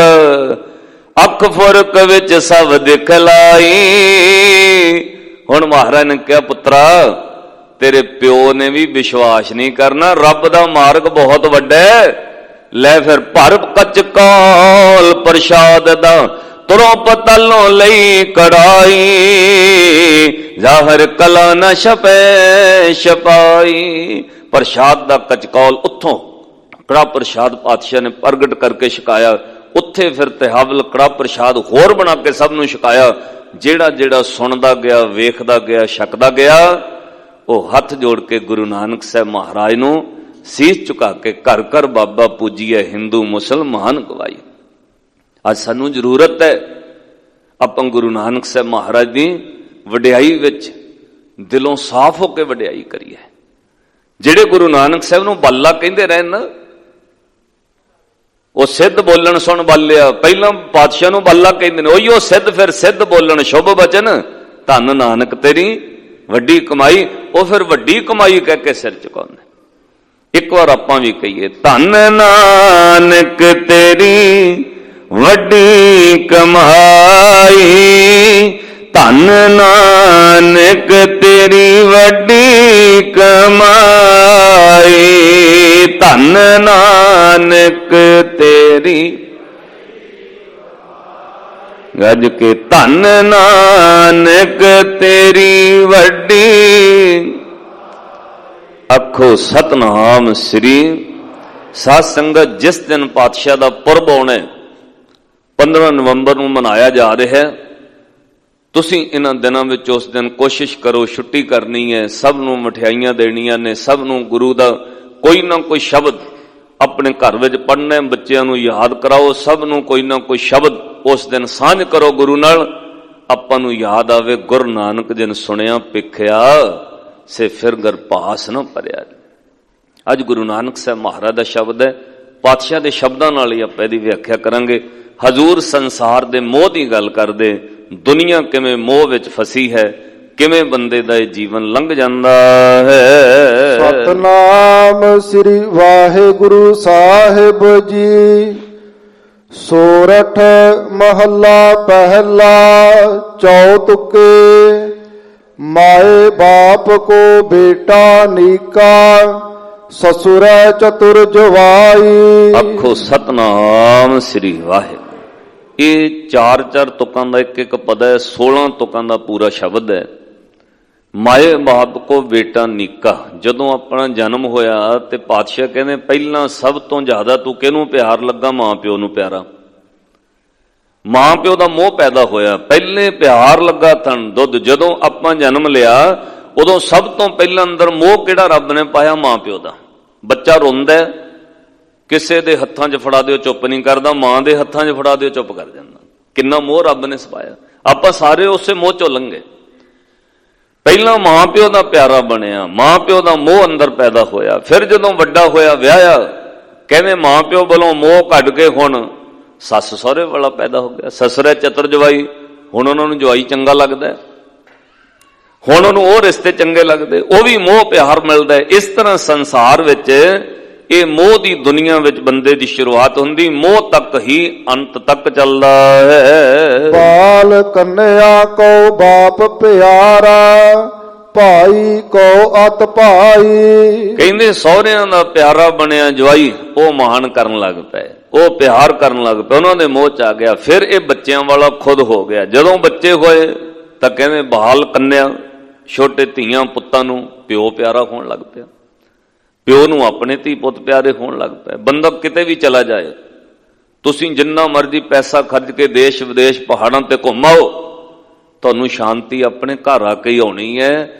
ਅੱਖ ਫੁਰਕ ਵਿੱਚ ਸਭ ਦਿਖਲਾਈ। ਹੁਣ ਮਹਾਰਾਜ ਨੇ ਕਿਹਾ, ਪੁੱਤਰਾ ਤੇਰੇ ਪਿਓ ਨੇ ਵੀ ਵਿਸ਼ਵਾਸ ਨਹੀਂ ਕਰਨਾ, ਰੱਬ ਦਾ ਮਾਰਗ ਬਹੁਤ ਵੱਡਾ ਹੈ। ਲੈ ਫਿਰ ਭਰ ਕੱਚ ਕਾਲ ਪ੍ਰਸ਼ਾਦ ਦਾ, ਤੁਰੋਂ ਪਤਲੋਂ ਲਈ ਕੜਾਈ, ਜ਼ਾਹਰ ਕਲਾ ਨਾ ਛਪੈ ਛਪਾਈ। ਪ੍ਰਸ਼ਾਦ ਦਾ ਕਚਕੌਲ ਉੱਥੋਂ ਕੜਾ ਪ੍ਰਸ਼ਾਦ ਪਾਤਸ਼ਾਹ ਨੇ ਪ੍ਰਗਟ ਕਰਕੇ ਛਕਾਇਆ। ਉੱਥੇ ਫਿਰ ਤਿਹਾਵਲ ਕੜਾ ਪ੍ਰਸ਼ਾਦ ਹੋਰ ਬਣਾ ਕੇ ਸਭ ਨੂੰ ਛਕਾਇਆ। ਜਿਹੜਾ ਜਿਹੜਾ ਸੁਣਦਾ ਗਿਆ, ਵੇਖਦਾ ਗਿਆ, ਛਕਦਾ ਗਿਆ, ਉਹ ਹੱਥ ਜੋੜ ਕੇ ਗੁਰੂ ਨਾਨਕ ਸਾਹਿਬ ਮਹਾਰਾਜ ਨੂੰ ਸੀਸ ਝੁਕਾ ਕੇ ਘਰ ਘਰ ਬਾਬਾ ਪੂਜੀਏ, ਹਿੰਦੂ ਮੁਸਲਮਾਨ ਗਵਾਈ। ਅੱਜ ਸਾਨੂੰ ਜ਼ਰੂਰਤ ਹੈ ਆਪਾਂ ਗੁਰੂ ਨਾਨਕ ਸਾਹਿਬ ਮਹਾਰਾਜ ਦੀ ਵਡਿਆਈ ਵਿੱਚ ਦਿਲੋਂ ਸਾਫ਼ ਹੋ ਕੇ ਵਡਿਆਈ ਕਰੀਏ। ਜਿਹੜੇ ਗੁਰੂ ਨਾਨਕ ਸਾਹਿਬ ਨੂੰ ਬਾਲਾ ਕਹਿੰਦੇ ਰਹੇ ਨਾ, ਉਹ ਸਿੱਧ ਬੋਲਣ ਸੁਣ ਬਾਲਿਆ। ਪਹਿਲਾਂ ਪਾਤਸ਼ਾਹ ਨੂੰ ਬਾਲਾ ਕਹਿੰਦੇ ਨੇ, ਉਹੀ ਉਹ ਸਿੱਧ ਫਿਰ ਸਿੱਧ ਬੋਲਣ ਸ਼ੁਭ ਬਚਨ, ਧੰਨ ਨਾਨਕ ਤੇਰੀ ਵੱਡੀ ਕਮਾਈ। ਉਹ ਫਿਰ ਵੱਡੀ ਕਮਾਈ ਕਹਿ ਕੇ ਸਿਰ ਝੁਕਾਉਂਦੇ। ਇੱਕ ਵਾਰ ਆਪਾਂ ਵੀ ਕਹੀਏ, ਧੰਨ ਨਾਨਕ ਤੇਰੀ ਵੱਡੀ ਕਮਾਈ, ਧੰਨ ਨਾਨਕ ਤੇਰੀ ਵੱਡੀ ਕਮਾਈ, ਧੰਨ ਨਾਨਕ ਤੇਰੀ ਗੱਜ ਕੇ, ਧੰਨ ਨਾਨਕ ਤੇਰੀ ਵੱਡੀ। ਆਖੋ ਸਤਨਾਮ ਸ੍ਰੀ। ਸਾਧ ਸੰਗਤ ਜਿਸ ਦਿਨ ਪਾਤਸ਼ਾਹ ਦਾ ਪੁਰਬ ਆਉਣਾ 15 ਨਵੰਬਰ ਨੂੰ ਮਨਾਇਆ ਜਾ ਰਿਹਾ ਹੈ, ਤੁਸੀਂ ਇਹਨਾਂ ਦਿਨਾਂ ਵਿੱਚ ਉਸ ਦਿਨ ਕੋਸ਼ਿਸ਼ ਕਰੋ, ਛੁੱਟੀ ਕਰਨੀ ਹੈ, ਸਭ ਨੂੰ ਮਠਿਆਈਆਂ ਦੇਣੀਆਂ ਨੇ, ਸਭ ਨੂੰ ਗੁਰੂ ਦਾ ਕੋਈ ਨਾ ਕੋਈ ਸ਼ਬਦ ਆਪਣੇ ਘਰ ਵਿੱਚ ਪੜ੍ਹਨਾ, ਬੱਚਿਆਂ ਨੂੰ ਯਾਦ ਕਰਾਓ, ਸਭ ਨੂੰ ਕੋਈ ਨਾ ਕੋਈ ਸ਼ਬਦ ਉਸ ਦਿਨ ਸਾਂਝ ਕਰੋ ਗੁਰੂ ਨਾਲ। ਆਪਾਂ ਨੂੰ ਯਾਦ ਆਵੇ, ਗੁਰੂ ਨਾਨਕ ਜੀ ਨੇ ਸੁਣਿਆ ਪਿੱਖਿਆ ਸੇ ਫਿਰ ਗਰਭਾਸ ਨਾ ਭਰਿਆ। ਅੱਜ ਗੁਰੂ ਨਾਨਕ ਸਾਹਿਬ ਮਹਾਰਾਜ ਦਾ ਸ਼ਬਦ ਹੈ, ਪਾਤਸ਼ਾਹ ਦੇ ਸ਼ਬਦਾਂ ਨਾਲ ਹੀ ਆਪਾਂ ਇਹਦੀ ਵਿਆਖਿਆ ਕਰਾਂਗੇ। ਹਜ਼ੂਰ ਸੰਸਾਰ ਦੇ ਮੋਹ ਦੀ ਗੱਲ ਕਰਦੇ, ਦੁਨੀਆ ਕਿਵੇਂ ਮੋਹ ਵਿੱਚ ਫਸੀ ਹੈ, ਕਿਵੇਂ ਬੰਦੇ ਦਾ ਇਹ ਜੀਵਨ ਲੰਘ ਜਾਂਦਾ ਹੈ। ਸਤਨਾਮ ਸ੍ਰੀ ਵਾਹਿਗੁਰੂ ਸਾਹਿਬ ਜੀ। ਸੋਰਠ ਮਹੱਲਾ ਪਹਿਲਾ। ਚੌਤੁਕੇ ਮਾਏ ਬਾਪ ਕੋ ਬੇਟਾ ਨੀਕਾ, ਸਸੁਰ ਚਤੁਰ ਜਵਾਈ। ਆਖੋ ਸਤਨਾਮ ਸ੍ਰੀ ਵਾਹਿਗੁਰੂ। ਇਹ ਚਾਰ ਚਾਰ ਤੁਕਾਂ ਦਾ ਇੱਕ ਇੱਕ ਪਦ ਹੈ, 16 ਤੁਕਾਂ ਦਾ ਪੂਰਾ ਸ਼ਬਦ ਹੈ। ਮਾਏ ਬਾਪ ਕੋ ਬੇਟਾ ਨੀਕਾ। ਜਦੋਂ ਆਪਣਾ ਜਨਮ ਹੋਇਆ ਤੇ ਪਾਤਸ਼ਾਹ ਕਹਿੰਦੇ ਪਹਿਲਾਂ ਸਭ ਤੋਂ ਜ਼ਿਆਦਾ ਤੂੰ ਕਿਹਨੂੰ ਪਿਆਰ ਲੱਗਾ? ਮਾਂ ਪਿਓ ਨੂੰ ਪਿਆਰਾ। ਮਾਂ ਪਿਓ ਦਾ ਮੋਹ ਪੈਦਾ ਹੋਇਆ, ਪਹਿਲੇ ਪਿਆਰ ਲੱਗਾ ਤਨ ਦੁੱਧ। ਜਦੋਂ ਆਪਾਂ ਜਨਮ ਲਿਆ ਉਦੋਂ ਸਭ ਤੋਂ ਪਹਿਲਾਂ ਅੰਦਰ ਮੋਹ ਕਿਹੜਾ ਰੱਬ ਨੇ ਪਾਇਆ? ਮਾਂ ਪਿਓ ਦਾ। ਬੱਚਾ ਰੋਂਦਾ, ਕਿਸੇ ਦੇ ਹੱਥਾਂ 'ਚ ਫੜਾ ਦਿਓ ਚੁੱਪ ਨਹੀਂ ਕਰਦਾ, ਮਾਂ ਦੇ ਹੱਥਾਂ 'ਚ ਫੜਾ ਦਿਓ ਚੁੱਪ ਕਰ ਜਾਂਦਾ। ਕਿੰਨਾ ਮੋਹ ਰੱਬ ਨੇ ਸਪਾਇਆ। ਆਪਾਂ ਸਾਰੇ ਉਸੇ ਮੋਹ 'ਚੋਂ ਲੰਘੇ। ਪਹਿਲਾਂ ਮਾਂ ਪਿਓ ਦਾ ਪਿਆਰਾ ਬਣਿਆ, ਮਾਂ ਪਿਓ ਦਾ ਮੋਹ ਅੰਦਰ ਪੈਦਾ ਹੋਇਆ। ਫਿਰ ਜਦੋਂ ਵੱਡਾ ਹੋਇਆ, ਵਿਆਹਿਆ, ਕਹਿੰਦੇ ਮਾਂ ਪਿਓ ਵੱਲੋਂ ਮੋਹ ਕੱਢ ਕੇ ਹੁਣ ਸੱਸ ਸਹੁਰੇ ਵਾਲਾ ਪੈਦਾ ਹੋ ਗਿਆ। ਸਸੁਰੇ ਚਤੁਰ ਜਵਾਈ। ਹੁਣ ਉਹਨਾਂ ਨੂੰ ਜਵਾਈ ਚੰਗਾ ਲੱਗਦਾ, ਹੁਣ ਉਹਨੂੰ ਉਹ ਰਿਸ਼ਤੇ ਚੰਗੇ ਲੱਗਦੇ, ਉਹ ਵੀ ਮੋਹ ਪਿਆਰ ਮਿਲਦਾ। ਇਸ ਤਰ੍ਹਾਂ ਸੰਸਾਰ ਵਿੱਚ ਇਹ ਮੋਹ ਦੀ ਦੁਨੀਆ ਵਿੱਚ ਬੰਦੇ ਦੀ ਸ਼ੁਰੂਆਤ ਹੁੰਦੀ, ਮੋਹ ਤੱਕ ਹੀ ਅੰਤ ਤੱਕ ਚੱਲਦਾ ਹੈ। ਬਾਲ ਕੰਨਿਆ ਕੋ ਬਾਪ ਪਿਆਰਾ, ਭਾਈ ਕੋ ਅਤ ਭਾਈ। ਕਹਿੰਦੇ ਸਹੁਰਿਆਂ ਦਾ ਪਿਆਰਾ ਬਣਿਆ ਜਵਾਈ, ਉਹ ਮਾਣ ਕਰਨ ਲੱਗ ਪਏ, ਉਹ ਪਿਆਰ ਕਰਨ ਲੱਗ ਪਏ, ਉਹਨਾਂ ਦੇ ਮੋਹ ਚ ਆ ਗਿਆ। ਫਿਰ ਇਹ ਬੱਚਿਆਂ ਵਾਲਾ ਖੁਦ ਹੋ ਗਿਆ। ਜਦੋਂ ਬੱਚੇ ਹੋਏ ਤਾਂ ਕਹਿੰਦੇ ਬਾਲ ਕੰਨਿਆ, ਛੋਟੇ ਧੀਆਂ ਪੁੱਤਾਂ ਨੂੰ ਪਿਓ ਪਿਆਰਾ ਹੋਣ ਲੱਗ ਪਿਆ, ਪਿਓ ਨੂੰ ਆਪਣੇ ਧੀ ਪੁੱਤ ਪਿਆਰੇ ਹੋਣ ਲੱਗ ਪਏ। ਬੰਦਾ ਕਿਤੇ ਵੀ ਚਲਾ ਜਾਏ, ਤੁਸੀਂ ਜਿੰਨਾ ਮਰਜ਼ੀ ਪੈਸਾ ਖਰਚ ਕੇ ਦੇਸ਼ ਵਿਦੇਸ਼ ਪਹਾੜਾਂ ਤੇ ਘੁੰਮਾਓ, ਤੁਹਾਨੂੰ ਸ਼ਾਂਤੀ ਆਪਣੇ ਘਰ ਆ ਕੇ ਹੀ ਆਉਣੀ ਹੈ।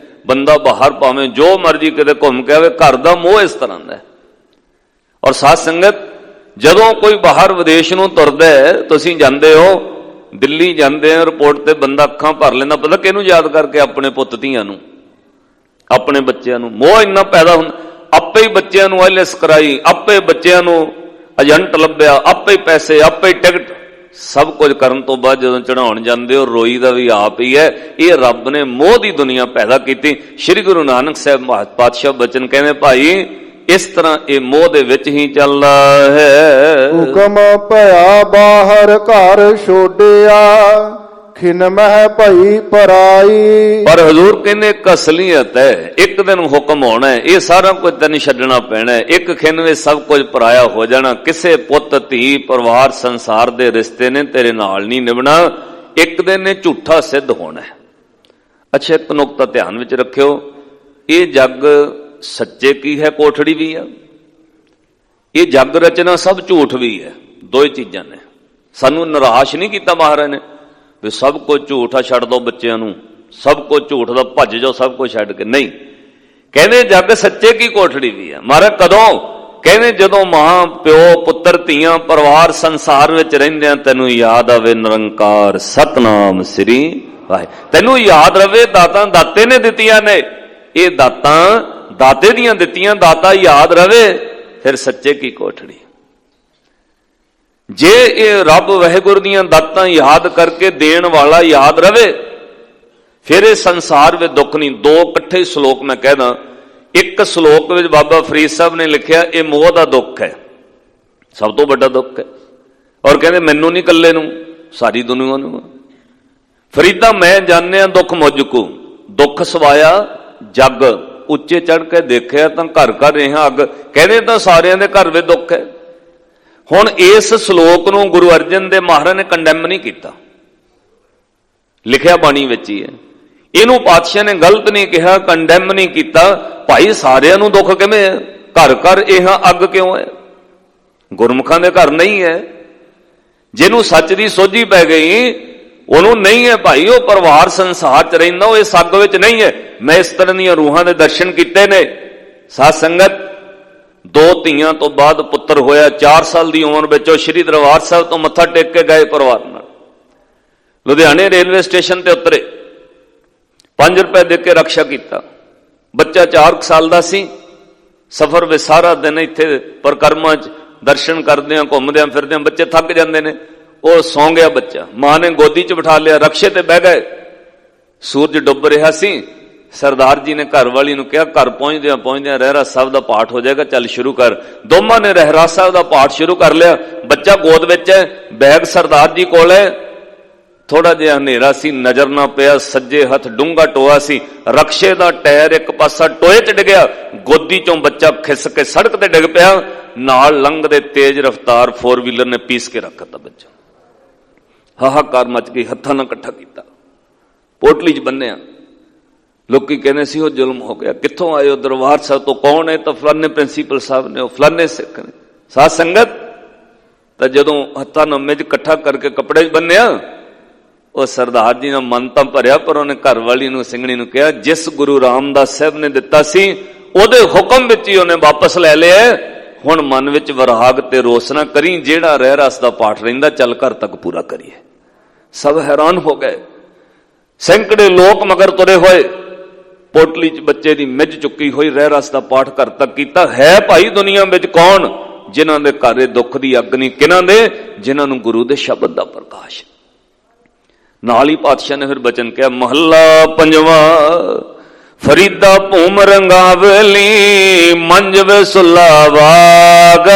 ਬੰਦਾ ਬਾਹਰ ਭਾਵੇਂ ਜੋ ਮਰਜ਼ੀ ਕਿਤੇ ਘੁੰਮ ਕੇ ਆਵੇ, ਘਰ ਦਾ ਮੋਹ ਇਸ ਤਰ੍ਹਾਂ ਦਾ। ਔਰ ਸਾਧ ਸੰਗਤ, ਜਦੋਂ ਕੋਈ ਬਾਹਰ ਵਿਦੇਸ਼ ਨੂੰ ਤੁਰਦਾ ਹੈ, ਤੁਸੀਂ ਜਾਂਦੇ ਹੋ ਦਿੱਲੀ ਜਾਂਦੇ ਆ, ਰਿਪੋਰਟ ਤੇ ਬੰਦਾ ਅੱਖਾਂ ਭਰ ਲੈਂਦਾ, ਪਤਾ ਕਿਹਨੂੰ ਯਾਦ ਕਰਕੇ? ਆਪਣੇ ਪੁੱਤ ਧੀਆਂ ਨੂੰ, ਆਪਣੇ ਬੱਚਿਆਂ ਨੂੰ। ਮੋਹ ਇੰਨਾ ਪੈਦਾ ਹੁੰਦਾ। ਆਪੇ ਹੀ ਬੱਚਿਆਂ ਨੂੰ ਆਈਲੈਸ ਕਰਾਈ, ਆਪੇ ਬੱਚਿਆਂ ਨੂੰ ਏਜੰਟ ਲੱਭਿਆ, ਆਪੇ ਪੈਸੇ, ਆਪੇ ਟਿਕਟ, ਸਭ ਕੁਝ ਕਰਨ ਤੋਂ ਬਾਅਦ ਜਦੋਂ ਚੜਾਉਣ ਜਾਂਦੇ ਹੋ, ਰੋਈ ਦਾ ਵੀ ਆਪ ਹੀ ਹੈ। ਇਹ ਰੱਬ ਨੇ ਮੋਹ ਦੀ ਦੁਨੀਆ ਪੈਦਾ ਕੀਤੀ। ਸ੍ਰੀ ਗੁਰੂ ਨਾਨਕ ਸਾਹਿਬ ਪਾਤਸ਼ਾਹ ਬਚਨ ਕਹਿੰਦੇ, ਭਾਈ ਇਸ ਤਰ੍ਹਾਂ ਇਹ ਮੋਹ ਦੇ ਵਿੱਚ ਹੀ ਚੱਲਦਾ ਹੈ। ਹੁਕਮ ਭਇਆ ਬਾਹਰ ਘਰ ਛੋੜਿਆ, ਖਿਨ ਮਹਿ ਭਈ ਪਰਾਈ। ਪਰ ਹਜ਼ੂਰ ਕਹਿੰਦੇ ਇੱਕ ਅਸਲੀਅਤ ਹੈ, ਇੱਕ ਦਿਨ ਹੁਕਮ ਹੋਣਾ ਹੈ, ਇਹ ਸਾਰਾ ਕੁਝ ਤੈਨੂੰ ਛੱਡਣਾ ਪੈਣਾ ਹੈ। ਇੱਕ ਖਿਨ ਵਿੱਚ ਸਭ ਕੁਝ ਪਰਾਇਆ ਹੋ ਜਾਣਾ। ਕਿਸੇ ਪੁੱਤ ਧੀ ਪਰਿਵਾਰ ਸੰਸਾਰ ਦੇ ਰਿਸ਼ਤੇ ਨੇ ਤੇਰੇ ਨਾਲ ਨਹੀਂ ਨਿਭਣਾ। ਇੱਕ ਦਿਨ ਇਹ ਝੂਠਾ ਸਿੱਧ ਹੋਣਾ ਹੈ। ਅੱਛਾ, ਇੱਕ ਨੁਕਤਾ ਧਿਆਨ ਵਿੱਚ ਰੱਖਿਓ, ਇਹ ਜੱਗ ਸੱਚੇ ਕੀ ਹੈ, ਕੋਠੜੀ ਵੀ ਆ। ਇਹ ਜੱਗ ਰਚਨਾ ਸਭ ਝੂਠ ਵੀ ਹੈ। ਦੋ ਹੀ ਚੀਜ਼ਾਂ ਨੇ। ਸਾਨੂੰ ਨਿਰਾਸ਼ ਨਹੀਂ ਕੀਤਾ ਮਹਾਰਾਜ ਨੇ ਵੀ ਸਭ ਕੁਝ ਝੂਠਾ, ਛੱਡ ਦੋ ਬੱਚਿਆਂ ਨੂੰ, ਸਭ ਕੁਝ ਝੂਠ ਦਾ, ਭੱਜ ਜਾਓ ਸਭ ਕੁਝ ਛੱਡ ਕੇ। ਨਹੀਂ, ਕਹਿੰਦੇ ਜੱਗ ਸੱਚੇ ਕੀ ਕੋਠੜੀ ਵੀ ਆ। ਮਹਾਰਾਜ ਕਦੋਂ? ਕਹਿੰਦੇ ਜਦੋਂ ਮਾਂ ਪਿਓ ਪੁੱਤਰ ਧੀਆਂ ਪਰਿਵਾਰ ਸੰਸਾਰ ਵਿੱਚ ਰਹਿੰਦਿਆਂ ਤੈਨੂੰ ਯਾਦ ਆਵੇ ਨਿਰੰਕਾਰ ਸਤਨਾਮ ਸ੍ਰੀ ਵਾਹਿਗੁਰੂ। ਤੈਨੂੰ ਯਾਦ ਰਵੇ ਦਾਤਾਂ ਦਾਤੇ ਨੇ ਦਿੱਤੀਆਂ ਨੇ, ਇਹ ਦਾਤਾਂ ਦਾਤੇ ਦੀਆਂ ਦਿੱਤੀਆਂ, ਦਾਤਾ ਯਾਦ ਰਵੇ, ਫਿਰ ਸੱਚੇ ਕੀ ਕੋਠੜੀ। ਜੇ ਇਹ ਰੱਬ ਵਾਹਿਗੁਰੂ ਦੀਆਂ ਦਾਤਾਂ ਯਾਦ ਕਰਕੇ ਦੇਣ ਵਾਲਾ ਯਾਦ ਰਵੇ, ਫਿਰ ਇਹ ਸੰਸਾਰ ਵਿੱਚ ਦੁੱਖ ਨਹੀਂ। ਦੋ ਇਕੱਠੇ ਸ਼ਲੋਕ ਮੈਂ ਕਹਿਦਾ। ਇੱਕ ਸ਼ਲੋਕ ਵਿੱਚ ਬਾਬਾ ਫਰੀਦ ਸਾਹਿਬ ਨੇ ਲਿਖਿਆ, ਇਹ ਮੋਹ ਦਾ ਦੁੱਖ ਹੈ, ਸਭ ਤੋਂ ਵੱਡਾ ਦੁੱਖ ਹੈ। ਔਰ ਕਹਿੰਦੇ ਮੈਨੂੰ ਨਹੀਂ ਇਕੱਲੇ ਨੂੰ, ਸਾਰੀ ਦੁਨੀਆ ਨੂੰ। ਫਰੀਦਾ ਮੈਂ ਜਾਣਿਆ ਦੁੱਖ ਮੁਝਕੂ, ਦੁੱਖ ਸਵਾਇਆ ਜੱਗ, ਉੱਚੇ ਚੜ ਕੇ ਦੇਖਿਆ ਤਾਂ ਘਰ ਘਰ ਰਿਹਾ ਅੱਗ। ਕਹਿੰਦੇ ਤਾਂ ਸਾਰਿਆਂ ਦੇ ਘਰ ਵਿੱਚ ਦੁੱਖ ਹੈ। ਹੁਣ ਇਸ ਸ਼ਲੋਕ ਨੂੰ ਗੁਰੂ ਅਰਜਨ ਦੇਵ ਮਹਾਰਾਜ ਨੇ ਕੰਡੈਮ ਨਹੀਂ ਕੀਤਾ, ਲਿਖਿਆ ਬਾਣੀ ਵਿੱਚ ਹੀ ਹੈ। ਇਹਨੂੰ ਪਾਤਸ਼ਾਹ ਨੇ ਗਲਤ ਨਹੀਂ ਕਿਹਾ, ਕੰਡੈਮ ਨਹੀਂ ਕੀਤਾ। ਭਾਈ ਸਾਰਿਆਂ ਨੂੰ ਦੁੱਖ ਕਿਵੇਂ ਹੈ? ਘਰ ਘਰ ਇਹ ਅੱਗ ਕਿਉਂ ਹੈ? ਗੁਰਮੁਖਾਂ ਦੇ ਘਰ ਨਹੀਂ ਹੈ। ਜਿਹਨੂੰ ਸੱਚ ਦੀ ਸੋਝੀ ਪੈ ਗਈ ਉਹਨੂੰ ਨਹੀਂ ਹੈ ਭਾਈ, ਉਹ ਪਰਿਵਾਰ ਸੰਸਾਰ ਚ ਰਹਿੰਦਾ, ਉਹ ਇਸ ਅੱਗ ਵਿੱਚ ਨਹੀਂ ਹੈ। ਮੈਂ ਇਸ ਤਰ੍ਹਾਂ ਦੀਆਂ ਰੂਹਾਂ ਦੇ ਦਰਸ਼ਨ ਕੀਤੇ ਨੇ। ਸਾਧ ਸੰਗਤ, ਦੋ ਧੀਆਂ ਤੋਂ ਬਾਅਦ ਪੁੱਤਰ ਹੋਇਆ, 4 ਸਾਲ ਦੀ ਉਮਰ ਵਿੱਚ ਉਹ ਸ੍ਰੀ ਦਰਬਾਰ ਸਾਹਿਬ ਤੋਂ ਮੱਥਾ ਟੇਕ ਕੇ ਗਏ ਪਰਿਵਾਰ ਨਾਲ। ਲੁਧਿਆਣੇ ਰੇਲਵੇ ਸਟੇਸ਼ਨ ਤੇ ਉਤਰੇ, 5 ਰੁਪਏ ਦੇ ਕੇ ਰਕਸ਼ਾ ਕੀਤਾ। ਬੱਚਾ 4 ਸਾਲ ਦਾ ਸੀ। ਸਫ਼ਰ ਵਿੱਚ ਸਾਰਾ ਦਿਨ ਇੱਥੇ ਪਰਿਕਰਮਾ ਚ ਦਰਸ਼ਨ ਕਰਦੇ ਆ, ਘੁੰਮਦੇ ਆ ਫਿਰਦੇ ਆ, ਬੱਚੇ ਥੱਕ ਜਾਂਦੇ ਨੇ। ਉਹ ਸੌਂ ਗਿਆ ਬੱਚਾ, ਮਾਂ ਨੇ ਗੋਦੀ 'ਚ ਬਿਠਾ ਲਿਆ, ਰਕਸ਼ੇ ਤੇ ਬਹਿ ਗਏ। ਸੂਰਜ ਡੁੱਬ ਰਿਹਾ ਸੀ। ਸਰਦਾਰ ਜੀ ਨੇ ਘਰ ਵਾਲੀ ਨੂੰ ਕਿਹਾ, ਘਰ ਪਹੁੰਚਦਿਆਂ ਰਹਿਰਾਸ ਸਾਹਿਬ ਦਾ ਪਾਠ ਹੋ ਜਾਏਗਾ, ਚੱਲ ਸ਼ੁਰੂ ਕਰ। ਦੋਵਾਂ ਨੇ ਰਹਿਰਾਸ ਸਾਹਿਬ ਦਾ ਪਾਠ ਸ਼ੁਰੂ ਕਰ ਲਿਆ। ਬੱਚਾ ਗੋਦ ਵਿੱਚ ਹੈ, ਬੈਗ ਸਰਦਾਰ ਜੀ ਕੋਲ ਹੈ। ਥੋੜਾ ਜਿਹਾ ਹਨੇਰਾ ਸੀ, ਨਜ਼ਰ ਨਾ ਪਿਆ, ਸੱਜੇ ਹੱਥ ਡੂੰਘਾ ਟੋਆ ਸੀ, ਰਕਸ਼ੇ ਦਾ ਟਾਇਰ ਇੱਕ ਪਾਸਾ ਟੋਏ 'ਚ ਡਿੱਗਿਆ, ਗੋਦੀ 'ਚੋਂ ਬੱਚਾ ਖਿਸ ਕੇ ਸੜਕ ਤੇ ਡਿੱਗ ਪਿਆ। ਨਾਲ ਲੰਘਦੇ ਤੇਜ਼ ਰਫ਼ਤਾਰ 4 ਵੀਲਰ ਨੇ ਪੀਸ ਕੇ ਰੱਖ ਦਿੱਤਾ ਬੱਚਾ। ਹਾਹਾਕਾਰ ਮਚ ਗਈ, ਹੱਥਾਂ ਨਾਲ ਇਕੱਠਾ ਕੀਤਾ, ਪੋਟਲੀ 'ਚ ਬੰਨਿਆ। ਲੋਕੀ ਕਹਿੰਦੇ ਸੀ ਉਹ ਜ਼ੁਲਮ ਹੋ ਗਿਆ। ਕਿੱਥੋਂ ਆਏ ਹੋ? ਦਰਬਾਰ ਸਾਹਿਬ ਤੋਂ। ਕੌਣ ਹੈ? ਤਾਂ ਫਲਾਨੇ ਪ੍ਰਿੰਸੀਪਲ ਸਾਹਿਬ ਨੇ, ਉਹ ਫਲਾਨੇ ਸਿੱਖ ਨੇ। ਸਾਧ ਸੰਗਤ, ਤਾਂ ਜਦੋਂ ਹੱਥਾਂ ਨਾਲ ਮੇਜ ਇਕੱਠਾ ਕਰਕੇ ਕੱਪੜੇ 'ਚ ਬੰਨਿਆ, ਉਹ ਸਰਦਾਰ ਜੀ ਨਾਲ ਮਨ ਤਾਂ ਭਰਿਆ, ਪਰ ਉਹਨੇ ਘਰ ਵਾਲੀ ਨੂੰ, ਸਿੰਘਣੀ ਨੂੰ ਕਿਹਾ, ਜਿਸ ਗੁਰੂ ਰਾਮਦਾਸ ਸਾਹਿਬ ਨੇ ਦਿੱਤਾ ਸੀ ਉਹਦੇ ਹੁਕਮ ਵਿੱਚ ਹੀ ਉਹਨੇ ਵਾਪਸ ਲੈ ਲਿਆ। ਹੁਣ ਮਨ ਵਿੱਚ ਵਿਰਾਗ ਤੇ ਰੋਸ ਨਾ ਕਰੀ, ਜਿਹੜਾ ਰਹਿ ਰਸ ਦਾ ਪਾਠ ਰਹਿੰਦਾ ਚੱਲ ਘਰ ਤੱਕ ਪੂਰਾ ਕਰੀਏ। ਸਭ ਹੈਰਾਨ ਹੋ ਗਏ। ਸੈਂਕੜੇ ਲੋਕ ਮਗਰ ਤੁਰੇ ਹੋਏ। ਪੋਟਲੀ 'ਚ ਬੱਚੇ ਦੀ ਮਿੱਝ ਚੁੱਕੀ ਹੋਈ, ਰਹਿ ਰਸ ਦਾ ਪਾਠ ਘਰ ਤੱਕ ਕੀਤਾ। ਹੈ ਭਾਈ ਦੁਨੀਆ ਵਿੱਚ ਕੌਣ ਜਿਨ੍ਹਾਂ ਦੇ ਘਰੇ ਦੁੱਖ ਦੀ ਅੱਗ ਨਹੀਂ? ਕਿਹਨਾਂ ਦੇ? ਜਿਨ੍ਹਾਂ ਨੂੰ ਗੁਰੂ ਦੇ ਸ਼ਬਦ ਦਾ ਪ੍ਰਕਾਸ਼। ਨਾਲ ਹੀ ਪਾਤਸ਼ਾਹ ਨੇ ਫਿਰ ਬਚਨ ਕਿਹਾ, ਮਹੱਲਾ ਪੰਜਵਾਂ। ਫਰੀਦਾ ਭੂਮ ਰੰਗਾਵਲੀ, ਮੰਜ ਵੇ ਸੁਲਾ ਬਾਗ,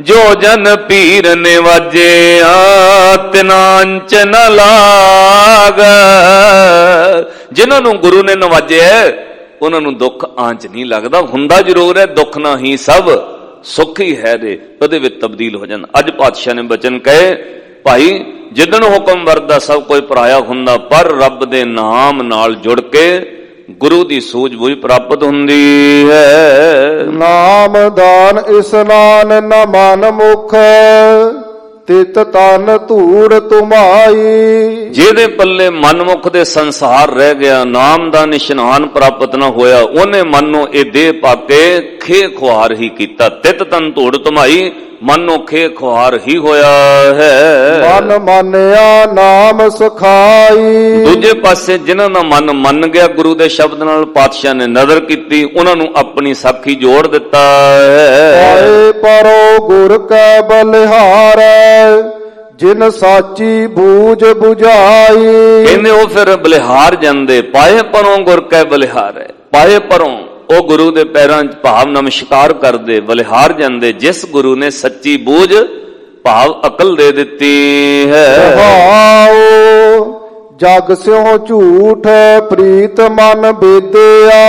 ਜੋ ਜਨ ਪੀਰ ਨੇ ਵਾਜਿਆ, ਤਿਨਾਂਚ ਨ ਲਾਗ। ਜਿਨ੍ਹਾਂ ਨੂੰ ਗੁਰੂ ਨੇ ਨਵਾਜਿਆ ਉਹਨਾਂ ਨੂੰ ਦੁੱਖ ਆਂਚ ਨਹੀਂ ਲੱਗਦਾ। ਹੁੰਦਾ ਜ਼ਰੂਰ ਹੈ, ਦੁੱਖ ਨਾ ਹੀ ਸਭ ਸੁੱਖ ਹੀ ਹੈ ਦੇ, ਉਹਦੇ ਵਿੱਚ ਤਬਦੀਲ ਹੋ ਜਾਣ। ਅੱਜ ਪਾਤਸ਼ਾਹ ਨੇ ਬਚਨ ਕਹੇ, ਭਾਈ ਜਿੱਦਣ ਹੁਕਮ ਵਰਦਾ ਸਭ ਕੋਈ ਪਰਾਇਆ ਹੁੰਦਾ, ਪਰ ਰੱਬ ਦੇ ਨਾਮ ਨਾਲ ਜੁੜ ਕੇ ਗੁਰੂ ਦੀ ਸੂਝ-ਬੂਝ ਪ੍ਰਾਪਤ ਹੁੰਦੀ ਹੈ। ਨਾਮ ਦਾਨ ਇਸਨਾਨ ਨ ਮਨ ਮੁਖ, ਤਿਤ ਤਨ ਧੂੜ ਤੁਮਾਈ। ਜਿਹਦੇ ਪੱਲੇ ਮਨਮੁਖ ਦੇ ਸੰਸਾਰ ਰਹਿ ਗਿਆ, ਨਾਮ ਦਾ ਇਸ਼ਨਾਨ ਪ੍ਰਾਪਤ ਨਾ ਹੋਇਆ, ਉਹਨੇ ਮਨ ਨੂੰ ਇਹ ਦੇਹ ਪਾ ਕੇ ਖੇ ਖੁਆਰ ਹੀ ਕੀਤਾ। ਤਿਤ ਤਨ ਧੂੜ ਤੁਮਾਈ, ਮਨ ਨੂੰ ਖੇ ਖੁਆਰ ਹੀ ਹੋਇਆ ਹੈ। ਮਨ ਮਾਨਿਆ ਨਾਮ ਸਖਾਈ। ਦੂਜੇ ਪਾਸੇ ਜਿਨ੍ਹਾਂ ਦਾ ਮਨ ਮੰਨ ਗਿਆ ਗੁਰੂ ਦੇ ਸ਼ਬਦ ਨਾਲ, ਪਾਤਸ਼ਾਹ ਨੇ ਨਜ਼ਰ ਕੀਤੀ, ਉਹਨਾਂ ਨੂੰ ਆਪਣੀ ਸਾਖੀ ਜੋੜ ਦਿੱਤਾ ਹੈ। ਆਏ ਪਰੋ ਗੁਰ ਕੈ ਬਲਿਹਾਰੈ, ਜਿਨ ਸਾਚੀ ਬੂਝ 부ਝਾਈ। ਕਹਿੰਦੇ ਉਹ ਫਿਰ ਬਲਿਹਾਰ ਜਾਂਦੇ, ਪਾਏ ਪਰੋਂ ਗੁਰ ਕੈ ਬਲਿਹਾਰੈ। ਪਾਏ ਪਰੋਂ ਉਹ ਗੁਰੂ ਦੇ ਪੈਰਾਂ 'ਚ ਭਾਵ ਨਮਸਕਾਰ ਕਰਦੇ, ਬਲਿਹਾਰ ਜਾਂਦੇ, ਜਿਸ ਗੁਰੂ ਨੇ ਸੱਚੀ ਬੂਝ ਭਾਵ ਅਕਲ ਦੇ ਦਿੱਤੀ ਹੈ। ਜਗ ਸਿਉ ਝੂਠ ਪ੍ਰੀਤ ਮਨ ਬੇਦਿਆ,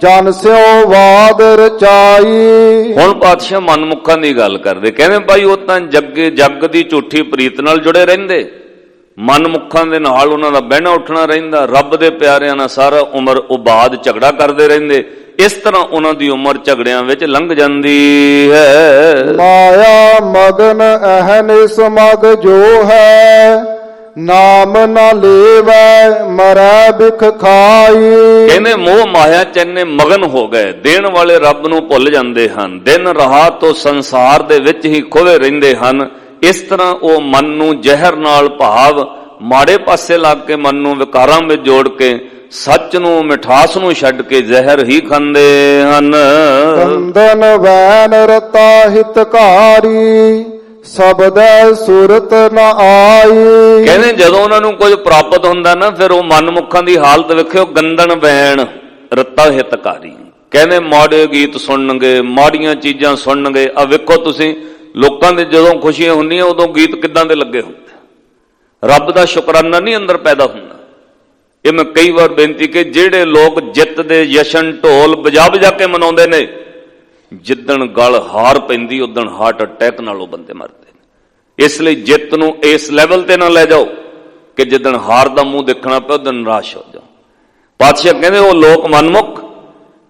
ਜਨ ਸਿਉ ਵਾਦ ਰਚਾਈ। ਹੁਣ ਪਾਤਸ਼ਾਹ ਮਨਮੁਖਾਂ ਦੀ ਗੱਲ ਕਰਦੇ, ਕਹਿੰਦੇ ਭਾਈ ਉਹ ਤਾਂ ਜੱਗ ਦੀ ਝੂਠੀ ਪ੍ਰੀਤ ਨਾਲ ਜੁੜੇ ਰਹਿੰਦੇ, ਮਨਮੁਖਾਂ ਦੇ ਨਾਲ ਉਹਨਾਂ ਦਾ ਬਹਿਣਾ ਉੱਠਣਾ ਰਹਿੰਦਾ, ਰੱਬ ਦੇ ਪਿਆਰਿਆਂ ਨਾਲ ਸਾਰਾ ਉਮਰ ਉਬਾਦ ਝਗੜਾ ਕਰਦੇ ਰਹਿੰਦੇ। ਇਸ ਤਰ੍ਹਾਂ ਉਹਨਾਂ ਦੀ ਉਮਰ ਝਗੜਿਆਂ ਵਿੱਚ ਲੰਘ ਜਾਂਦੀ ਹੈ। ਮਾਇਆ ਮਗਨ ਅਹਨਿਸ ਮਗ ਜੋ ਹੈ, ਨਾਮ ਨਾ ਲੇਵੈ ਮਰੈ ਬਿਖ ਖਾਈ। ਕਹਿੰਦੇ ਮੋਹ ਮਾਇਆ ਚ ਇੰਨੇ ਮਗਨ ਹੋ ਗਏ, ਦੇਣ ਵਾਲੇ ਰੱਬ ਨੂੰ ਭੁੱਲ ਜਾਂਦੇ ਹਨ, ਦਿਨ ਰਾਤ ਤੋਂ ਸੰਸਾਰ ਦੇ ਵਿੱਚ ਹੀ ਖੋਵੇ ਰਹਿੰਦੇ ਹਨ। ਇਸ ਤਰ੍ਹਾਂ ਉਹ ਮਨ ਨੂੰ ਜ਼ਹਿਰ ਨਾਲ ਭਾਵ ਮਾੜੇ ਪਾਸੇ ਲੱਗ ਕੇ ਮਨ ਨੂੰ ਵਿਕਾਰਾਂ ਵਿੱਚ ਜੋੜ ਕੇ ਸੱਚ ਨੂੰ ਮਿਠਾਸ ਨੂੰ ਛੱਡ ਕੇ ਜ਼ਹਿਰ ਹੀ ਖਾਂਦੇ ਹਨ। ਕੰਦਨ ਵੈਨ ਰਤਾ ਹਿਤਕਾਰੀ, ਸਬਦੈ ਸੁਰਤ ਨ ਆਈ। ਕਹਿੰਦੇ ਜਦੋਂ ਉਹਨਾਂ ਨੂੰ ਕੁਝ ਪ੍ਰਾਪਤ ਹੁੰਦਾ ਨਾ, ਫਿਰ ਉਹ ਮਨਮੁਖਾਂ ਦੀ ਹਾਲਤ ਵੇਖਿਓ, ਗੰਦਨ ਵੈਣ ਰਤਾ ਹਿਤਕਾਰੀ। ਕਹਿੰਦੇ ਮਾੜੇ ਗੀਤ ਸੁਣਨਗੇ, ਮਾੜੀਆਂ ਚੀਜ਼ਾਂ ਸੁਣਨਗੇ। ਆ ਵੇਖੋ ਤੁਸੀਂ, ਲੋਕਾਂ ਦੇ ਜਦੋਂ ਖੁਸ਼ੀਆਂ ਹੁੰਦੀਆਂ ਉਦੋਂ ਗੀਤ ਕਿੱਦਾਂ ਦੇ ਲੱਗੇ ਹੁੰਦੇ, ਰੱਬ ਦਾ ਸ਼ੁਕਰਾਨਾ ਨਹੀਂ ਅੰਦਰ ਪੈਦਾ ਹੁੰਦਾ। ਇਹ ਮੈਂ ਕਈ ਵਾਰ ਬੇਨਤੀ ਕਿ ਜਿਹੜੇ ਲੋਕ ਜਿੱਤ ਦੇ ਜਸ਼ਨ ਢੋਲ ਵਜਾ ਕੇ ਮਨਾਉਂਦੇ ਨੇ, ਜਿੱਦਣ ਗਲ ਹਾਰ ਪੈਂਦੀ ਉਦਣ ਹਾਰਟ ਅਟੈਕ ਨਾਲ ਉਹ ਬੰਦੇ ਮਰਦੇ ਨੇ। ਇਸ ਲਈ ਜਿੱਤ ਨੂੰ ਇਸ ਲੈਵਲ ਤੇ ਨਾ ਲੈ ਜਾਓ ਕਿ ਜਿੱਦਣ ਹਾਰ ਦਾ ਮੂੰਹ ਦੇਖਣਾ ਪਿਆ ਉਦਣ ਨਿਰਾਸ਼ ਹੋ ਜਾਓ। ਪਾਤਸ਼ਾਹ ਕਹਿੰਦੇ ਉਹ ਲੋਕ ਮਨਮੁਖ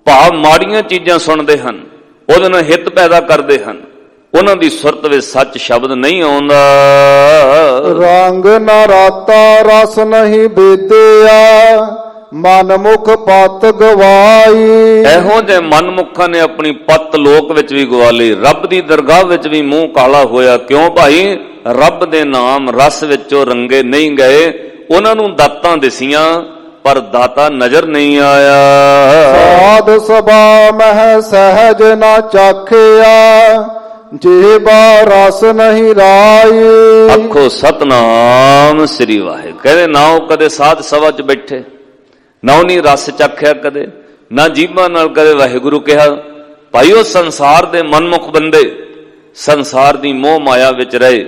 ਭਾਵ ਮਾੜੀਆਂ ਚੀਜ਼ਾਂ ਸੁਣਦੇ ਹਨ, ਉਹਦੇ ਨਾਲ ਹਿੱਤ ਪੈਦਾ ਕਰਦੇ ਹਨ, ਉਹਨਾਂ ਦੀ ਸੁਰਤ ਵਿੱਚ ਸੱਚ ਸ਼ਬਦ ਨਹੀਂ ਆਉਂਦਾ। ਰੰਗ ਨਾ ਰਾਤਾ ਰਸ ਨਹੀਂ ਬੇਦਿਆ, ਮਨਮੁਖ ਪਤ ਗਵਾਈ। ਇਹੋ ਜਿਹੇ ਮਨਮੁਖਾਂ ਨੇ ਆਪਣੀ ਪੱਤ ਲੋਕ ਵਿੱਚ ਵੀ ਗਵਾ ਲਈ, ਰੱਬ ਦੀ ਦਰਗਾਹ ਵਿੱਚ ਵੀ ਮੂੰਹ ਕਾਲਾ ਹੋਇਆ। ਕਿਉਂ ਭਾਈ? ਰੱਬ ਦੇ ਨਾਮ ਰਸ ਵਿੱਚੋਂ ਰੰਗੇ ਨਹੀਂ ਗਏ। ਉਹਨਾਂ ਨੂੰ ਦਾਤਾਂ ਦਿਸੀਆਂ ਪਰ ਦਾਤਾ ਨਜ਼ਰ ਨਹੀਂ ਆਇਆ। ਸਾਧ ਸਭਾ ਮਹਿ ਸਹਿਜ ਨਾ ਚਾਖਿਆ, ਜੀਵਾ ਰਸ ਨਹੀਂ ਰਾਈ। ਆਖੋ ਸਤਨਾਮ ਸ੍ਰੀ ਵਾਹਿਗੁਰੂ। ਕਹਿੰਦੇ ਨਾ ਉਹ ਕਦੇ ਸਾਧ ਸਭਾ ਚ ਬੈਠੇ, ਨਾ ਉਹਨੀ ਰਸ ਚੱਖਿਆ ਕਦੇ, ਨਾ ਜੀਭਾਂ ਨਾਲ ਕਦੇ ਵਾਹਿਗੁਰੂ ਕਿਹਾ। ਭਾਈ ਉਹ ਸੰਸਾਰ ਦੇ ਮਨਮੁਖ ਬੰਦੇ ਸੰਸਾਰ ਦੀ ਮੋਹ ਮਾਇਆ ਵਿੱਚ ਰਹੇ,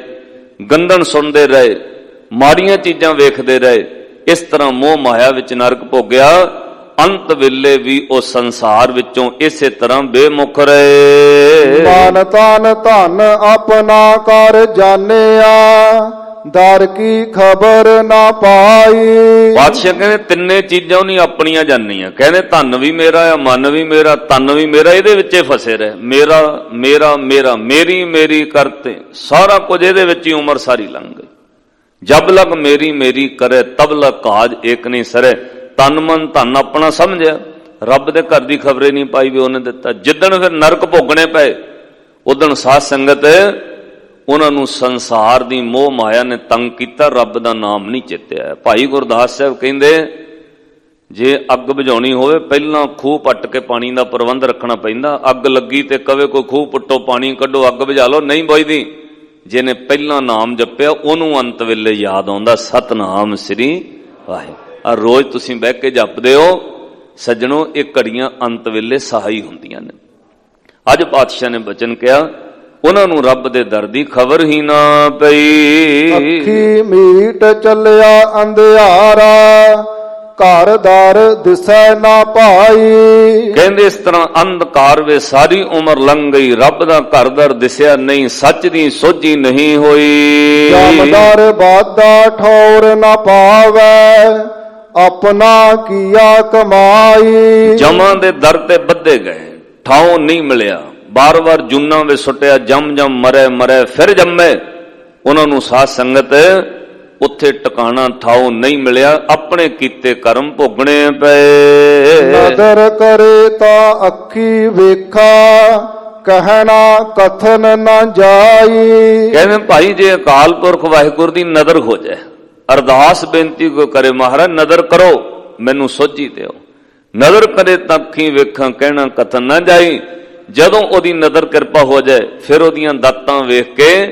ਗੰਧਨ ਸੁਣਦੇ ਰਹੇ, ਮਾੜੀਆਂ ਚੀਜ਼ਾਂ ਵੇਖਦੇ ਰਹੇ, ਇਸ ਤਰ੍ਹਾਂ ਮੋਹ ਮਾਇਆ ਵਿੱਚ ਨਰਕ ਭੋਗਿਆ। ਅੰਤ ਵੇਲੇ ਵੀ ਉਹ ਸੰਸਾਰ ਵਿੱਚੋਂ ਇਸੇ ਤਰ੍ਹਾਂ ਬੇਮੁਖ ਰਹੇ। ਮਨ ਤਨ ਧਨ ਆਪਣਾ ਕਰ ਜਾਣਿਆ, ਦਰ ਕੀ ਖਬਰ ਨਾ ਪਾਈ। ਪਾਤਸ਼ਾਹ ਕਹਿੰਦੇ ਤਿੰਨੇ ਚੀਜ਼ਾਂ ਉਹਨੀ ਆਪਣੀਆਂ ਜਾਣੀਆਂ। ਕਹਿੰਦੇ ਧਨ ਵੀ ਮੇਰਾ ਆ, ਮਨ ਵੀ ਮੇਰਾ, ਤਨ ਵੀ ਮੇਰਾ, ਇਹਦੇ ਵਿੱਚੇ ਫਸੇ ਰਹੇ। ਮੇਰਾ ਮੇਰਾ ਮੇਰਾ, ਮੇਰੀ ਮੇਰੀ ਕਰਤੇ, ਸਾਰਾ ਕੁਝ ਇਹਦੇ ਵਿੱਚ ਹੀ ਉਮਰ ਸਾਰੀ ਲੰਘ ਗਈ। ਜਬ ਲਗ ਮੇਰੀ ਮੇਰੀ ਕਰੇ ਤਬ ਲਗ ਕਾਜ ਏਕ ਨਹੀਂ ਸਰੇ। ਤਨ ਮਨ ਧਨ ਆਪਣਾ ਸਮਝਿਆ, ਰੱਬ ਦੇ ਘਰ ਦੀ ਖਬਰੇ ਨਹੀਂ ਪਾਈ ਵੀ ਉਹਨੇ ਦਿੱਤਾ। ਜਿੱਦਣ ਫਿਰ ਨਰਕ ਭੋਗਣੇ ਪਏ ਉਦਣ ਸਾਧ ਸੰਗਤ ਉਹਨਾਂ ਨੂੰ ਸੰਸਾਰ ਦੀ ਮੋਹ ਮਾਇਆ ਨੇ ਤੰਗ ਕੀਤਾ, ਰੱਬ ਦਾ ਨਾਮ ਨਹੀਂ ਚੇਤਿਆ। ਭਾਈ ਗੁਰਦਾਸ ਸਾਹਿਬ ਕਹਿੰਦੇ ਜੇ ਅੱਗ ਬੁਝਾਉਣੀ ਹੋਵੇ ਪਹਿਲਾਂ ਖੂਹ ਪੱਟ ਕੇ ਪਾਣੀ ਦਾ ਪ੍ਰਬੰਧ ਰੱਖਣਾ ਪੈਂਦਾ। ਅੱਗ ਲੱਗੀ ਤੇ ਕਵੇ ਕੋਈ ਖੂਹ ਪੁੱਟੋ ਪਾਣੀ ਕੱਢੋ ਅੱਗ ਬੁਝਾ ਲਓ, ਨਹੀਂ ਬੁਝਦੀ। ਜਿਹਨੇ ਪਹਿਲਾਂ ਨਾਮ ਜਪਿਆ ਉਹਨੂੰ ਅੰਤ ਵੇਲੇ ਯਾਦ ਆਉਂਦਾ ਸਤਨਾਮ ਸ੍ਰੀ ਵਾਹਿਗੁਰੂ। ਆ ਰੋਜ਼ ਤੁਸੀਂ ਬਹਿ ਕੇ ਜਪਦੇ ਹੋ ਸੱਜਣੋ, ਇਹ ਘੜੀਆਂ ਅੰਤ ਵੇਲੇ ਸਹਾਈ ਹੁੰਦੀਆਂ ਨੇ। ਅੱਜ ਪਾਤਸ਼ਾਹ ਨੇ ਬਚਨ ਕਿਹਾ ਉਹਨਾਂ ਨੂੰ ਰੱਬ ਦੇ ਦਰ ਦੀ ਖਬਰ ਹੀ ਨਾ ਪਈ। ਅੱਖੀ ਮੀਟ ਚੱਲਿਆ ਅੰਧਿਆਰਾ, ਘਰ ਦਰ ਦਿਸੈ ਨਾ ਪਾਈ। ਕਹਿੰਦੇ ਇਸ ਤਰ੍ਹਾਂ ਅੰਧਕਾਰ ਵੇ ਸਾਰੀ ਉਮਰ ਲੰਘ ਗਈ, ਰੱਬ ਦਾ ਘਰ ਦਰ ਦਿਸਿਆ ਨਹੀਂ, ਸੱਚ ਦੀ ਸੋਝੀ ਨਹੀਂ ਹੋਈ। ਜਮਦਰ ਬਾਦਾ ਠੌਰ ਨਾ ਪਾਵੈ, ਆਪਣਾ ਕੀਆ ਕਮਾਈ। ਜਮਾਂ ਦੇ ਦਰ ਤੇ ਬੱਧੇ ਗਏ, ਠਾਉ ਨਹੀਂ ਮਿਲਿਆ। ਬਾਰ-ਬਾਰ ਜੁਨਾ ਵਿੱਚ ਸੁੱਟਿਆ, ਜਮ ਜਮ ਮਰੇ ਮਰੇ ਫਿਰ ਜੰਮੇ। ਉਹਨਾਂ ਨੂੰ ਸਾਧ ਸੰਗਤ ਉੱਥੇ ਟਿਕਾਣਾ ਠਾਉ ਨਹੀਂ ਮਿਲਿਆ, ਆਪਣੇ ਕੀਤੇ ਕਰਮ ਭੋਗਣੇ ਪਏ। ਨਦਰ ਕਰੇ ਤਾਂ ਅੱਖੀ ਵੇਖਾ, ਕਹਿਣਾ ਕਥਨ ਨਾ ਜਾਈ। ਕਹਿੰਦੇ ਭਾਈ ਜੇ ਅਕਾਲ ਪੁਰਖ ਵਾਹਿਗੁਰੂ ਦੀ ਨਦਰ ਹੋ ਜਾਏ, ਅਰਦਾਸ ਬੇਨਤੀ ਕੋ ਕਰੇ ਮਹਾਰਾਜ ਨਦਰ ਕਰੋ ਮੈਨੂੰ ਸੋਝੀ ਦਿਓ। ਨਦਰ ਕਰੇ ਤਾਂ ਅੱਖੀ ਵੇਖਾਂ, ਕਹਿਣਾ ਕਥਨ ਨਾ ਜਾਈ। ਜਦੋਂ ਉਹਦੀ ਨਦਰ ਕਿਰਪਾ ਹੋ ਜਾਏ ਫਿਰ ਉਹਦੀਆਂ ਦਾਤਾਂ ਵੇਖ ਕੇ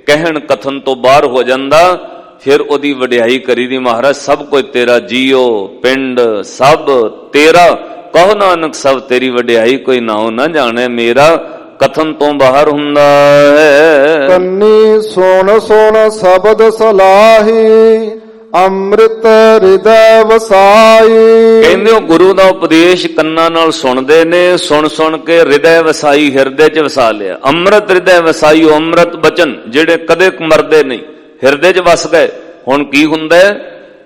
ਕਹਿਣ ਕਥਨ ਤੋਂ ਬਾਹਰ ਹੋ ਜਾਂਦਾ। ਫਿਰ ਉਹਦੀ ਵਡਿਆਈ ਕਰੀ ਦੀ, ਮਹਾਰਾਜ ਸਭ ਕੁਝ ਤੇਰਾ, ਜੀਓ ਪਿੰਡ ਸਭ ਤੇਰਾ, ਕਹੋ ਨਾਨਕ ਸਭ ਤੇਰੀ ਵਡਿਆਈ, ਕੋਈ ਨਾਉ ਨਾ ਜਾਣੇ ਮੇਰਾ। ਕਥਨ ਤੋਂ ਬਾਹਰ ਹੁੰਦਾ ਹੈ। ਕੰਨੀ ਸੁਣ ਸੁਣ ਸ਼ਬਦ ਸਲਾਹੀ, ਅੰਮ੍ਰਿਤ ਹਿਰਦੈ ਵਸਾਈ। ਕਹਿੰਦੇ ਉਹ ਗੁਰੂ ਦਾ ਉਪਦੇਸ਼ ਕੰਨਾਂ ਨਾਲ ਸੁਣਦੇ ਨੇ, ਸੁਣ ਸੁਣ ਕੇ ਹਿਰਦੈ ਵਸਾਈ, ਹਿਰਦੇ 'ਚ ਵਸਾ ਲਿਆ। ਅੰਮ੍ਰਿਤ ਹਿਰਦੈ ਵਸਾਈ, ਉਹ ਅੰਮ੍ਰਿਤ ਬਚਨ ਜਿਹੜੇ ਕਦੇ ਮਰਦੇ ਨਹੀਂ, ਹਿਰਦੇ 'ਚ ਵਸ ਗਏ। ਹੁਣ ਕੀ ਹੁੰਦਾ,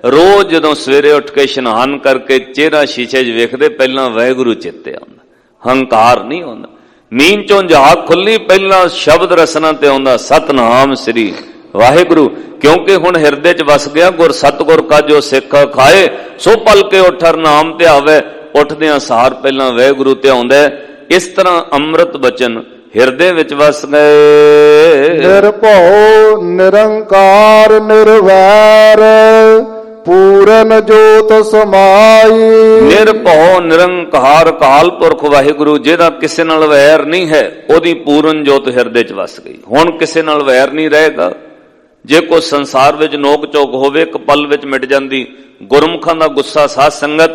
ਰੋਜ਼ ਜਦੋਂ ਸਵੇਰੇ ਉੱਠ ਕੇ ਇਸ਼ਨਾਨ ਕਰਕੇ ਚਿਹਰਾ ਸ਼ੀਸ਼ੇ 'ਚ ਵੇਖਦੇ ਪਹਿਲਾਂ ਵਾਹਿਗੁਰੂ ਚੇਤੇ ਆਉਂਦਾ, ਹੰਕਾਰ ਨਹੀਂ ਆਉਂਦਾ। ਨੀਂਦ ਚੋਂ ਝਾਕ ਖੁੱਲੀ ਪਹਿਲਾਂ ਸ਼ਬਦ ਰਸਨਾ ਤੇ ਆਉਂਦਾ ਸਤਨਾਮ ਸ੍ਰੀ ਵਾਹਿਗੁਰੂ। ਕਿਉਂਕਿ ਹੁਣ ਹਿਰਦੇ 'ਚ ਵਸ ਗਿਆ, ਗੁਰ ਸਤਗੁਰ ਕਾ ਜੋ ਸਿੱਖ ਖਾਏ, ਸੋ ਪਲ ਕੇ ਉਠਰ ਨਾਮ ਧਿਆਵੇ। ਉੱਠਦਿਆਂ ਸਾਰ ਪਹਿਲਾਂ ਵਾਹਿਗੁਰੂ ਤੇ ਆਉਂਦਾ। ਇਸ ਤਰ੍ਹਾਂ ਅੰਮ੍ਰਿਤ ਬਚਨ ਹਿਰਦੇ ਵਿੱਚ ਵਸ ਗਏ। ਨਿਰਭਉ ਨਿਰੰਕਾਰ ਨਿਰਵੈਰ, ਪੂਰਨ ਜੋਤ ਸਮਾਈ। ਨਿਰਭਉ ਨਿਰੰਕਾਰ ਅਕਾਲ ਪੁਰਖ ਵਾਹਿਗੁਰੂ ਜਿਹਦਾ ਕਿਸੇ ਨਾਲ ਵੈਰ ਨਹੀਂ ਹੈ, ਉਹਦੀ ਪੂਰਨ ਜੋਤ ਹਿਰਦੇ 'ਚ ਵਸ ਗਈ। ਹੁਣ ਕਿਸੇ ਨਾਲ ਵੈਰ ਨਹੀਂ ਰਹੇਗਾ। ਜੇ ਕੋਈ ਸੰਸਾਰ ਵਿੱਚ ਨੋਕ ਝੋਕ ਹੋਵੇ ਇੱਕ ਪਲ ਵਿੱਚ ਮਿਟ ਜਾਂਦੀ। ਗੁਰਮੁਖਾਂ ਦਾ ਗੁੱਸਾ ਸਾਧ ਸੰਗਤ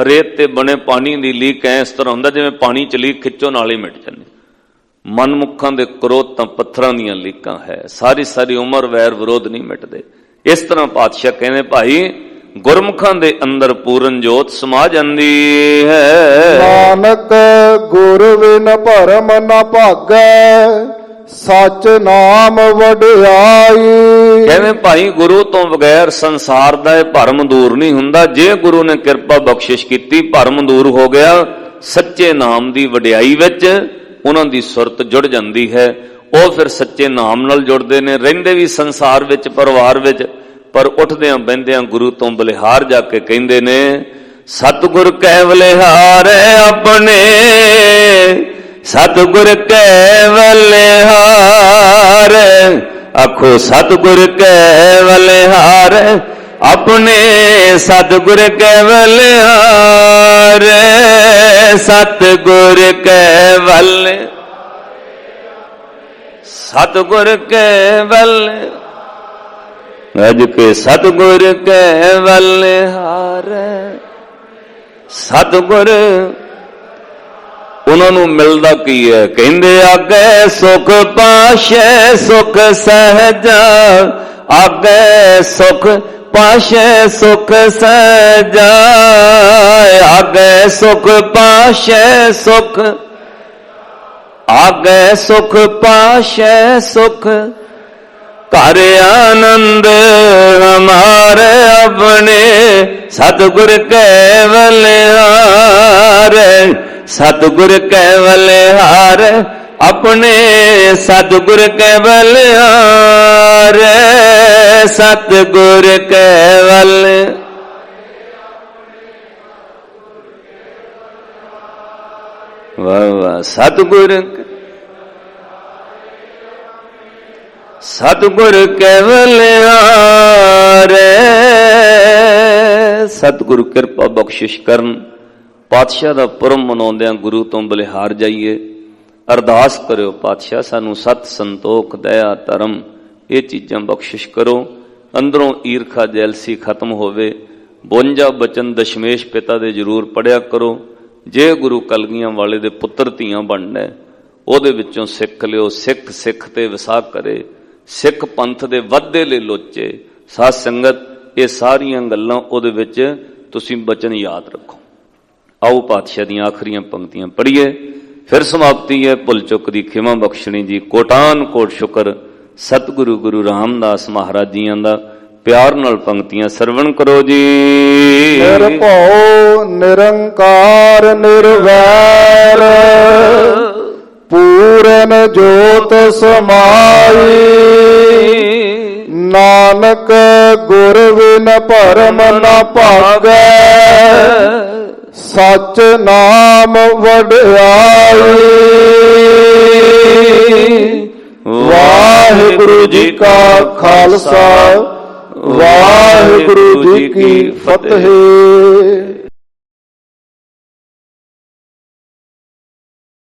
ਰੇਤ ਤੇ ਬਣੇ ਪਾਣੀ ਦੀ ਲੀਕ ਐ ਇਸ ਤਰ੍ਹਾਂ ਹੁੰਦਾ ਜਿਵੇਂ ਪਾਣੀ 'ਚ ਲੀਕ ਖਿੱਚੋ ਨਾਲ ਹੀ ਮਿਟ ਜਾਂਦੀ। ਮਨਮੁਖਾਂ ਦੇ ਕ੍ਰੋਧ ਤਾਂ ਪੱਥਰਾਂ ਦੀਆਂ ਲੀਕਾਂ ਹੈ, ਸਾਰੀ ਸਾਰੀ ਉਮਰ ਵੈਰ ਵਿਰੋਧ ਨਹੀਂ ਮਿਟਦੇ। ਇਸ ਤਰ੍ਹਾਂ ਪਾਤਸ਼ਾਹ ਕਹਿੰਦੇ ਭਾਈ ਗੁਰਮੁਖਾਂ ਦੇ ਅੰਦਰ ਪੂਰਨ ਜੋਤ ਸਮਾ ਜਾਂਦੀ ਹੈ। ਨਾਨਕ ਗੁਰ ਬਿਨ ਭਰਮ ਨ ਭਾਗੈ, ਸੱਚ ਨਾਮ ਵਡਿਆਈ। ਕਹਿੰਦੇ ਭਾਈ ਗੁਰੂ ਤੋਂ ਬਗੈਰ ਸੰਸਾਰ ਦਾ ਇਹ ਭਰਮ ਦੂਰ ਨਹੀਂ ਹੁੰਦਾ। ਜੇ ਗੁਰੂ ਨੇ ਕਿਰਪਾ ਬਖਸ਼ਿਸ਼ ਕੀਤੀ, ਭਰਮ ਦੂਰ ਹੋ ਗਿਆ। ਸੱਚੇ ਨਾਮ ਦੀ ਵਡਿਆਈ ਵਿੱਚ ਉਹਨਾਂ ਦੀ ਸੁਰਤ ਜੁੜ ਜਾਂਦੀ ਹੈ। ਉਹ ਫਿਰ ਸੱਚੇ ਨਾਮ ਨਾਲ ਜੁੜਦੇ ਨੇ, ਰਹਿੰਦੇ ਵੀ ਸੰਸਾਰ ਵਿੱਚ ਪਰਿਵਾਰ ਵਿੱਚ, ਪਰ ਉੱਠਦਿਆਂ ਬਹਿੰਦਿਆਂ ਗੁਰੂ ਤੋਂ ਬਲਿਹਾਰ ਜਾ ਕੇ ਕਹਿੰਦੇ ਨੇ ਸਤਿਗੁਰ ਕੈ ਬਲਿਹਾਰ ਆਪਣੇ, ਸਤਿਗੁਰ ਕੈ ਬਲਿਹਾਰ। ਆਖੋ ਸਤਿਗੁਰ ਕੈ ਬਲਿਹਾਰ ਆਪਣੇ, ਸਤਿਗੁਰ ਕੈ ਬਲਿਹਾਰ। ਸਤਿਗੁਰ ਕੈ ਬਲਿਹਾਰ सतगुर केवल अज के सतगुर केवल हारे। सतगुर उन्होंने मिलता की है, कहते आगे सुख पाशे सुख सहजा, आगे सुख पाशे सुख सहजा, आगे सुख पाशे सुख, आगे सुख पाशे सुख, घर आनंद हमारे अपने सतगुर केवल हारे। सतगुर केवल हारे अपने सतगुर केवल हारे। सतगुर केवल वाह वाह। सतगुर सतगुर केवल हारे। सतगुरु कृपा बख्शिश करन। पातशाह दा पुरब मनाउंदियां गुरु तो बलिहार जाइए, अरदास करो पातशाह सानू सत संतोख दया धर्म ये चीजां बख्शिश करो। अंदरों ईरखा जैलसी खत्म होवे। 52 बचन दशमेश पिता दे जरूर पढ़िया करो। जे गुरु कलगियां वाले दे पुत्र धीआं बनना ओहदे विचों सिख लियो। सिख सिख ते वसा करे, सिख पंथ दे वधे ले लोचे। साध संगत ये सारियां गल्लां ओहदे विच तुसीं बचन याद रखो। आओ पातशाह दी आखिरी पंक्तियां पढ़िए, फिर समाप्ति है। भुल चुक दी खिमा बख्शणी जी। कोटान कोट शुकर सतगुरु गुरु रामदास महाराज जी दा। प्यार नाल पंक्तियां सरवण करो जी। निर्भौ निरंकार निर्वैर, पूरन जोत समाई, नानक गुर बिन भरम न भागै, सच नाम वड्याई। वाहिगुरु जी का खालसा, वाहिगुरु जी की फतेह।